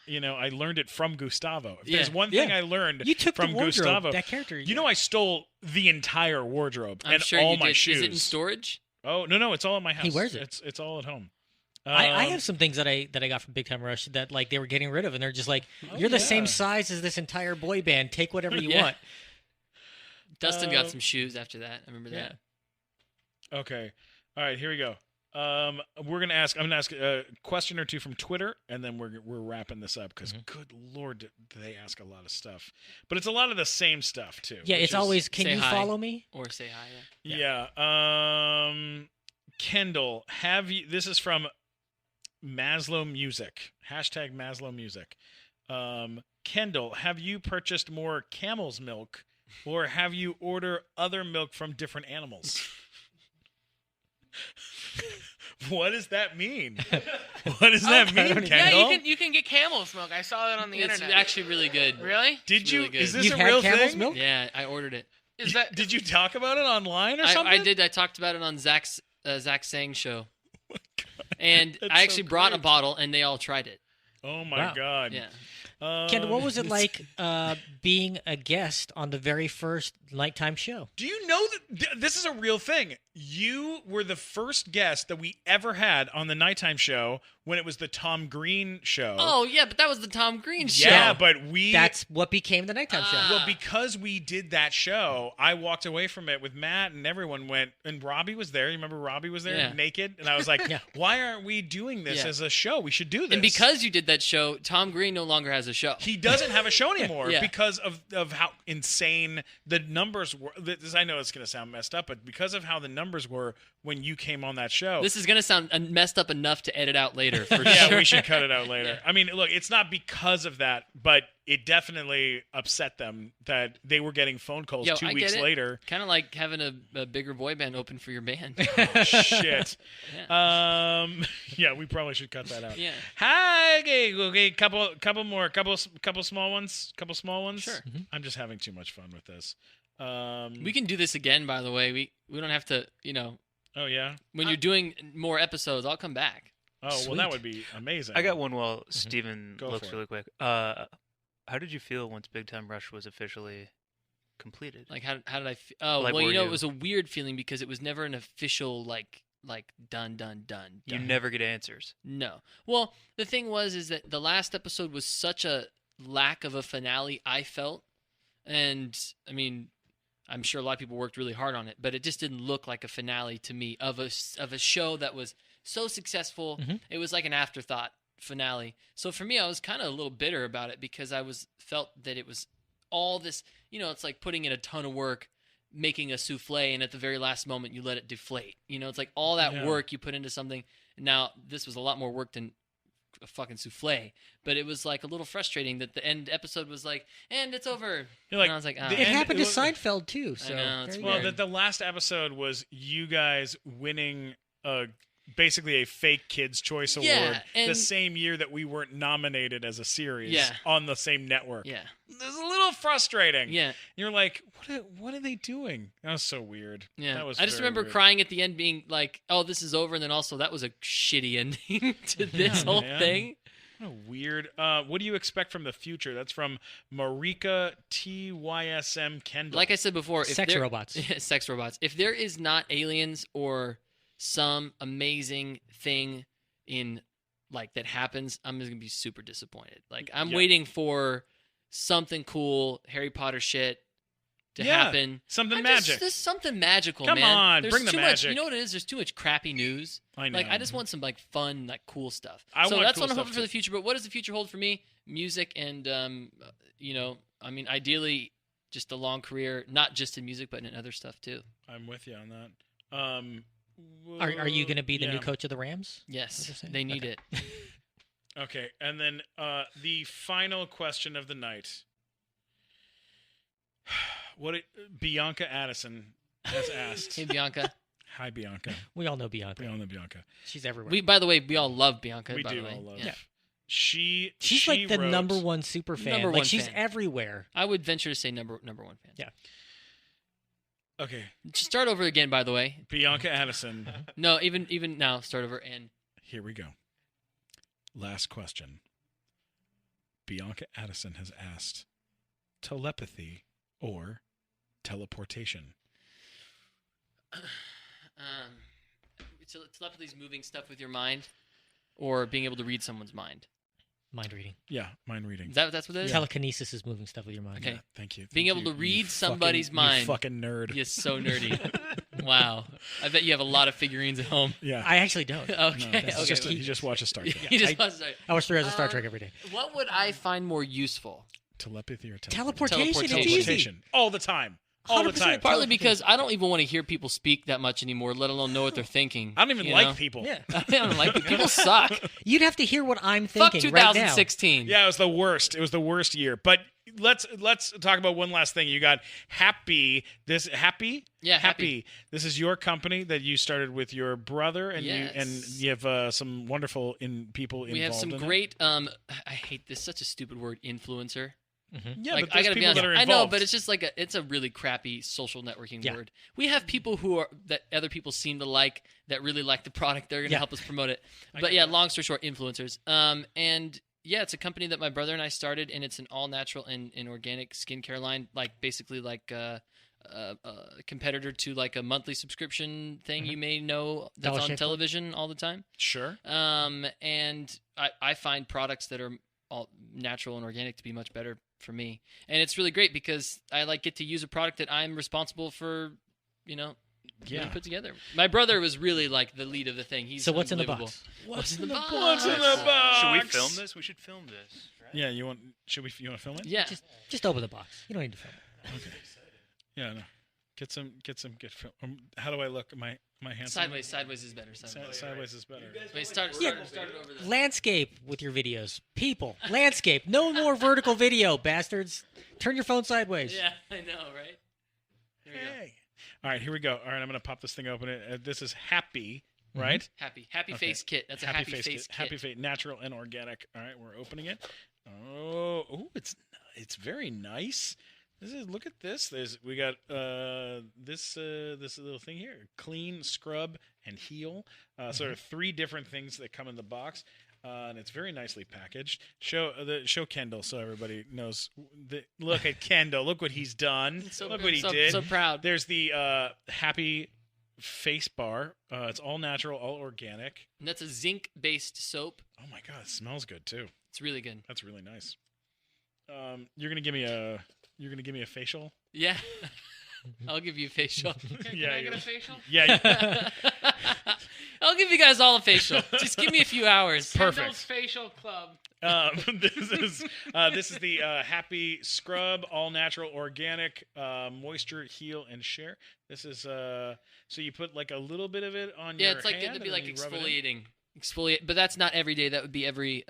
I learned it from Gustavo. If there's Yeah. one thing Yeah. I learned You took from the wardrobe, Gustavo, that character. I stole the entire wardrobe I'm and sure all you my did. shoes. Is it in storage? Oh no, it's all at my house. wears it. It's all at home. I have some things that I got from Big Time Rush that like they were getting rid of, and they're just like, you're the same yeah. size as this entire boy band. Take whatever you Yeah. want. Dustin got some shoes after that. I remember that. Okay. All right, here we go. I'm gonna ask a question or two from Twitter, and then we're wrapping this up because good Lord, do they ask a lot of stuff, but it's a lot of the same stuff too. Yeah, which it's is- always, can Say you hi. follow me? Or say hi. Yeah. Kendall, this is from Maslow Music. Hashtag Maslow Music. Kendall, have you purchased more camel's milk, or have you ordered other milk from different animals? What does that mean? What does that mean, even- Yeah, Kendall? you can get camel's milk. I saw that on the It's internet. actually really good. Really? Did It's you? really good. Is this You've a had real camel's thing? milk? Yeah, I ordered it. Is that? Did you talk about it online or something? I did. I talked about it on Zach Sang show. And That's I so actually brought a great. bottle, and they all tried it. Oh my Wow. god. Yeah. Kendall, what was it it's- like being a guest on the very first nighttime show? Do you know that this is a real thing? You were the first guest that we ever had on the nighttime show when it was the Tom Green show. Oh yeah, but that was the Tom Green show. yeah, but we That's what became the nighttime show. well, because we did that show, I walked away from it with Matt, and everyone went. And Robbie was there. You remember Robbie was there, Yeah. naked, and I was like, Yeah. "Why aren't we doing this Yeah. as a show? We should do this." And because you did that show, Tom Green no longer has a show. he doesn't have a show anymore Yeah. because of how insane the numbers were. This, I know it's going to sound messed up, but because of how the numbers were when you came on that show. This is gonna sound messed up enough to edit out later for Yeah, sure. we should cut it out later. I mean, look, it's not because of that, but it definitely upset them that they were getting phone calls Yo, 2 I weeks get it. later. Kind of like having a bigger boy band open for your band. Oh, shit. Yeah, we probably should cut that out. Yeah. Hi, okay, couple small ones, Sure. I'm just having too much fun with this. We can do this again, by the way. We don't have to, Oh yeah. when you're doing more episodes, I'll come back. Oh well, Sweet. that would be amazing. I got one while Steven Go looks for it. really quick. How did you feel once Big Time Rush was officially completed? Like how did I feel? Oh, Like, well, were it you- was a weird feeling because it was never an official like done. You never get answers. No. Well, the thing was is that the last episode was such a lack of a finale, I felt. And I mean, I'm sure a lot of people worked really hard on it, but it just didn't look like a finale to me of a show that was so successful. It was like an afterthought finale. So for me, I was kind of a little bitter about it because I felt that it was all this, it's like putting in a ton of work, making a souffle, and at the very last moment you let it deflate. It's like all that Yeah. work you put into something. Now this was a lot more work than a fucking souffle, but it was like a little frustrating that the end episode was like, and it's over. You're like, and I was like, the oh. It end- happened to it was- Seinfeld too. So know, it's there you Well, go. the last episode was you guys winning basically a fake Kids' Choice Award Yeah, the and- same year that we weren't nominated as a series Yeah. on the same network. Yeah, It was a little frustrating. yeah, You're like, what are they doing? That was so weird. yeah. That was I just very remember weird. crying at the end, being like, "Oh, this is over," and then also that was a shitty ending to this whole man. thing. What a weird. What do you expect from the future? That's from Marika TYSM Kendall. Like I said before, if Sex there- robots. sex robots. If there is not aliens or some amazing thing in that happens, I'm just gonna be super disappointed. Like I'm Yeah. waiting for something cool, Harry Potter shit to Yeah, happen. something magic. There's something magical, Come man. on, There's bring the too magic. Much, you know what it is? There's too much crappy news. I know. Like I just want some fun, cool stuff. I so want that's cool what I'm stuff, hoping for too. the future. But what does the future hold for me? Music and I mean, ideally, just a long career, not just in music, but in other stuff too. I'm with you on that. Are you going to be the yeah. new coach of the Rams? Yes, you're saying? they need Okay. it. Okay, and then the final question of the night. Bianca Addison has asked. Hey, Bianca. Hi, Bianca. We all know Bianca. We all know Bianca. She's everywhere. By the way, we all love Bianca. We by do the way. all love. Yeah. She's She's like the wrote- number one super fan. Number like one she's fan. everywhere. I would venture to say number one fan. Yeah. Okay, Just start over again. By the way, Bianca Addison. no, even now, start over and Here we go. Last question. Bianca Addison has asked, telepathy or teleportation? telepathy's moving stuff with your mind, or being able to read someone's mind. Mind reading. Yeah, mind reading. That's what it is. Telekinesis is moving stuff with your mind. Okay. Yeah, thank you. Being thank able you, to read you somebody's fucking- mind. You fucking nerd. You're so nerdy. Wow. I bet you have a lot of figurines at home. Yeah. I actually don't. Okay. No, okay. that's just he just watches Star Trek. You just I- want to say- I watch 3 hours of Star Trek every day. What would I find more useful? Telepathy or Teleportation. It's easy. teleportation? All the time. All the 100% time. Partly because I don't even want to hear people speak that much anymore, let alone know what they're thinking. I don't even you like know? people. Yeah. I don't like people. People suck. You'd have to hear what I'm Fuck thinking right now. 2016. Yeah, it was the worst. It was the worst year. But let's talk about one last thing. You got Happy. Happy. Yeah, Happy. This is your company that you started with your brother, and Yes. you have some wonderful people involved. We have some in great. I hate this. Such a stupid word. Influencer. Yeah, Like, but there's I gotta be people honest. that are I involved. know, but it's just like it's a really crappy social networking Yeah. word. We have people that other people seem to like that really like the product. They're gonna Yeah. help us promote it. But yeah, long story short, influencers. And yeah, it's a company that my brother and I started, and it's an all natural and organic skincare line. Like basically like a competitor to like a monthly subscription thing you may know that's Dollar on Shave Club? television all the time. Sure. And I find products that are all natural and organic to be much better for me, and it's really great because I like get to use a product that I'm responsible for, Yeah. put together. My brother was really like the lead of the thing. He's So what's in the unbelievable. box? What's in the box? What's in the box? Should we film this? We should film this. Right? Yeah, you want? Should we? You want to film it? Yeah, Just open the box. You don't need to film it. Yeah. No. Get some. Film. How do I look? Am I handsome? sideways is better. Sideways. Sideways is better. Wait, start it over there. Landscape with your videos. People. Landscape. No more vertical video, bastards. Turn your phone sideways. Yeah, I know, right? Here we go. Hey. All right, here we go. All right, I'm gonna pop this thing open. This is Happy, right? Happy Okay. face kit. That's a happy face kit. Happy face, natural and organic. All right, we're opening it. Oh, it's very nice. Look at this. We got this little thing here: clean, scrub, and heal. So there are 3 different things that come in the box, and it's very nicely packaged. Show Kendall so everybody knows. Look at Kendall. Look what he's done. Look what he did. So proud. There's the Happy face bar. It's all natural, all organic. And that's a zinc-based soap. Oh my god, it smells good too. It's really good. That's really nice. You're gonna give me a facial? Yeah. I'll give you a facial. Can Yeah, I get you- a facial? Yeah. I'll give you guys all a facial. Just give me a few hours. Perfect. Kendall's Facial Club. This is the Happy Scrub, all natural, organic, moisture, heal, and share. This is so you put like a little bit of it on Yeah, your it's like hand it'd be and like then you rub it in? exfoliate, but that's not every day. That would be every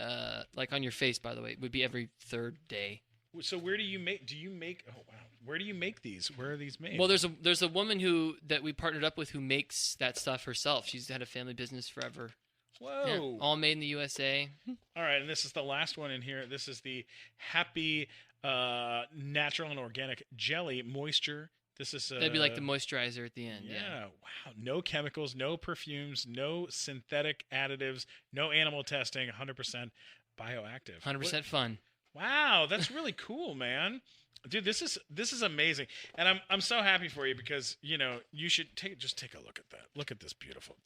like on your face. By the way, it would be every 3rd day. So where do you make? Oh wow, where do you make these? Where are these made? Well, there's a woman that we partnered up with who makes that stuff herself. She's had a family business forever. Whoa. Yeah, all made in the USA. All right, and this is the last one in here. This is the Happy Natural and Organic Jelly Moisture. This is That'd be like the moisturizer at the end. Yeah, wow. No chemicals, no perfumes, no synthetic additives, no animal testing, 100% bioactive. 100% fun. Wow, that's really cool, man. Dude, this is amazing. And I'm so happy for you because, you should just take a look at that. Look at this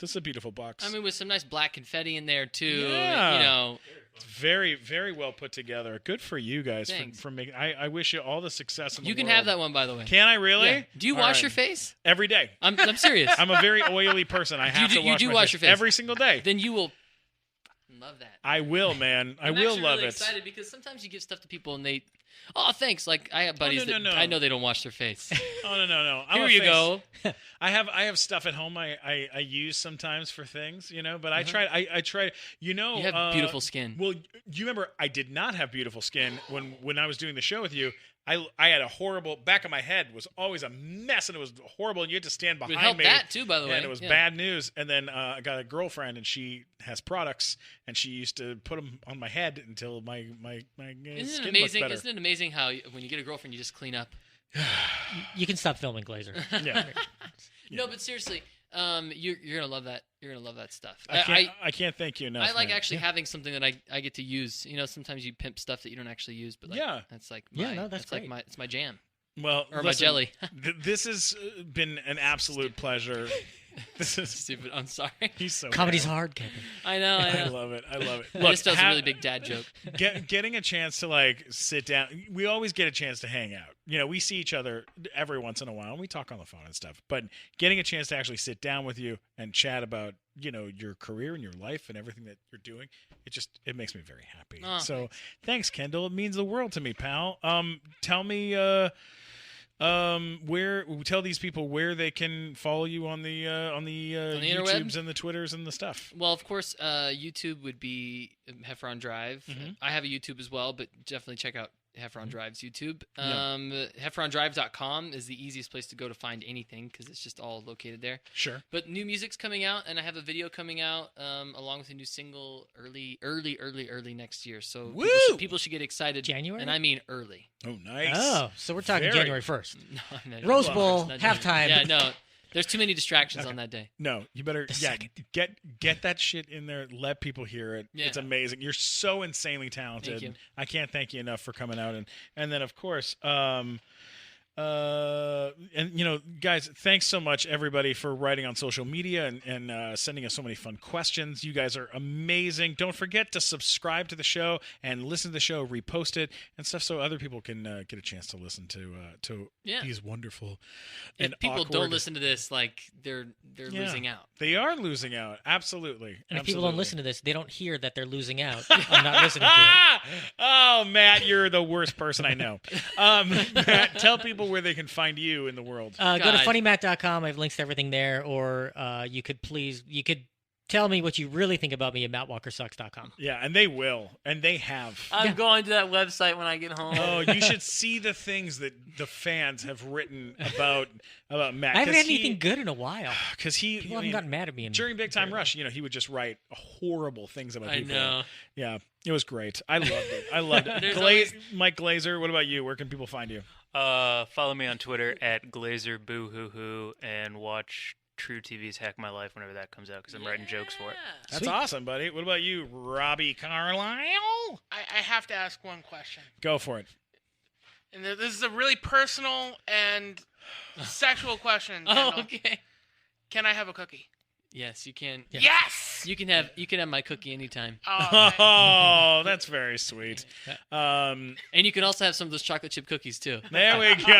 This is a beautiful box. I mean, with some nice black confetti in there too. Yeah. It's very, very well put together. Good for you guys Thanks. for making. I wish you all the success in the You world. can have that one, by the way. Can I really? Yeah. Do you All wash right. your face? Every day? I'm serious. I'm a very oily person. I have do- to you wash do my wash your face. every single day. Then you will love that. I will, man. I I'm will actually love really it. excited because sometimes you give stuff to people and they, oh, thanks. Like I have buddies no, that no. I know they don't wash their face. Oh no. I'm Here a you face- go. I have stuff at home I use sometimes for things, but I try. You have beautiful skin. Well, you remember I did not have beautiful skin when I was doing the show with you. I had a horrible back of my head was always a mess and it was horrible and you had to stand It behind helped me. that too, by the way. And it was Yeah. bad news. And then I got a girlfriend and she has products and she used to put them on my head until my Isn't skin it looked amazing? better. Isn't it amazing how when you get a girlfriend, you just clean up? You can stop filming, Glazer. Yeah. No, but seriously, you're gonna love that. You're gonna love that stuff. I can't thank you enough. I like man. actually having something that I get to use. Sometimes you pimp stuff that you don't actually use, but like, Yeah. that's like Yeah, my, no, that's like great. it's my jam Well, or my listen, jelly. This has been an absolute pleasure. This is Stupid. I'm sorry. he's so Comedy's bad. hard, Kevin. I know. I I know. love it. I love it. I Look, just does a really big dad joke. getting a chance to like sit down. We always get a chance to hang out. We see each other every once in a while and we talk on the phone and stuff. But getting a chance to actually sit down with you and chat about, your career and your life and everything that you're doing, it makes me very happy. Oh, so thanks, Kendall. It means the world to me, pal. Tell me tell these people where they can follow you on the interwebs? YouTubes and the Twitters and the stuff. Well, of course, YouTube would be HEFFRON Drive. Mhm. I have a YouTube as well, but definitely check out Heffron Drive's YouTube. Yeah. HeffronDrive.com is the easiest place to go to find anything because it's just all located there. Sure. But new music's coming out, and I have a video coming out along with a new single early next year. So people should get excited. January? And I mean early. Oh, nice. Oh, so we're talking Very- January 1st. No, Rose no, Bowl, it's not January. halftime. Yeah, no. There's too many distractions on that day. No, you better get that shit in there. Let people hear it. Yeah. It's amazing. You're so insanely talented. Thank you. I can't thank you enough for coming out and then of course and guys, thanks so much everybody for writing on social media and sending us so many fun questions. You guys are amazing. Don't forget to subscribe to the show and listen to the show, repost it and stuff so other people can get a chance to listen to these wonderful If and people awkward. don't listen to this, like they're losing out. They are losing out. Absolutely. And if people don't listen to this, they don't hear that they're losing out. I'm not listening to it. Oh, Matt, you're the worst person I know. Matt, tell people where they can find you in the world. Go to God. funnymatt.com. I have links to everything there. Or you could tell me what you really think about me at mattwalkersucks.com. Yeah, and they will, and they have. I'm going to that website when I get home. Oh, you should see the things that the fans have written about Matt. I haven't 'cause had anything good in a while. Because People haven't gotten mad at me. during Big Time Rush, he would just write horrible things about I people. know. Yeah, it was great. I loved it. I loved it. There's always- Mike Glazer, what about you? Where can people find you? Follow me on Twitter at GlazerBooHooHoo and watch True TV's Hack My Life whenever that comes out because I'm writing jokes for it. That's Sweet. awesome, buddy. What about you, Robbie Carlisle? I have to ask one question. Go for it. And this is a really personal and sexual question. Oh, Kendall. okay. Can I have a cookie? Yes, you can. Yeah. Yes! You can have my cookie anytime. Oh, okay. Oh, that's very sweet. And you can also have some of those chocolate chip cookies too. There we go.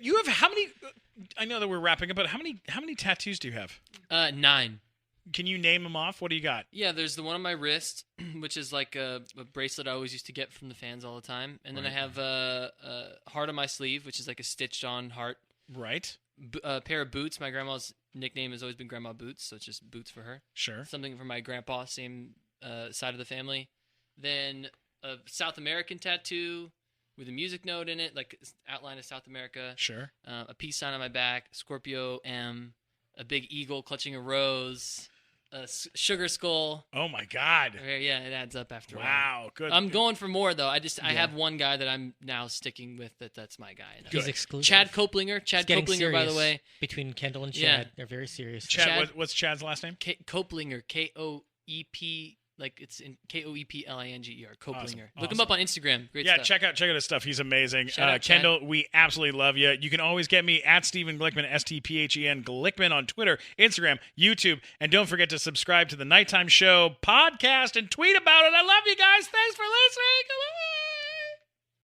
You have how many? I know that we're wrapping up, but how many tattoos do you have? 9. Can you name them off? What do you got? Yeah, there's the one on my wrist, which is like a bracelet I always used to get from the fans all the time. And then I have a heart on my sleeve, which is like a stitched on heart. Right. A pair of boots. My grandma's nickname has always been Grandma Boots, so it's just boots for her. Sure. Something for my grandpa, same side of the family. Then a South American tattoo with a music note in it, like outline of South America. Sure. A peace sign on my back, Scorpio M, a big eagle clutching a rose, a sugar skull. Oh my God. Yeah, it adds up after a while. Wow. Good. I'm going for more though. I have one guy that I'm now sticking with. That's my guy. He's exclusive. Chad Coplinger. It's getting Coplinger, by the serious way. between Kendall and Chad. Yeah. They're very serious. Chad. What's Chad's last name? Coplinger. Koep. Like it's in Koeplinger. Coplinger. Awesome. Look him up on Instagram. Great stuff. check out his stuff. He's amazing. Shout out, Chad. Kendall, we absolutely love you. You can always get me at Stephen Glickman, STPHEN Glickman on Twitter, Instagram, YouTube, and don't forget to subscribe to the Nighttime Show podcast and tweet about it. I love you guys. Thanks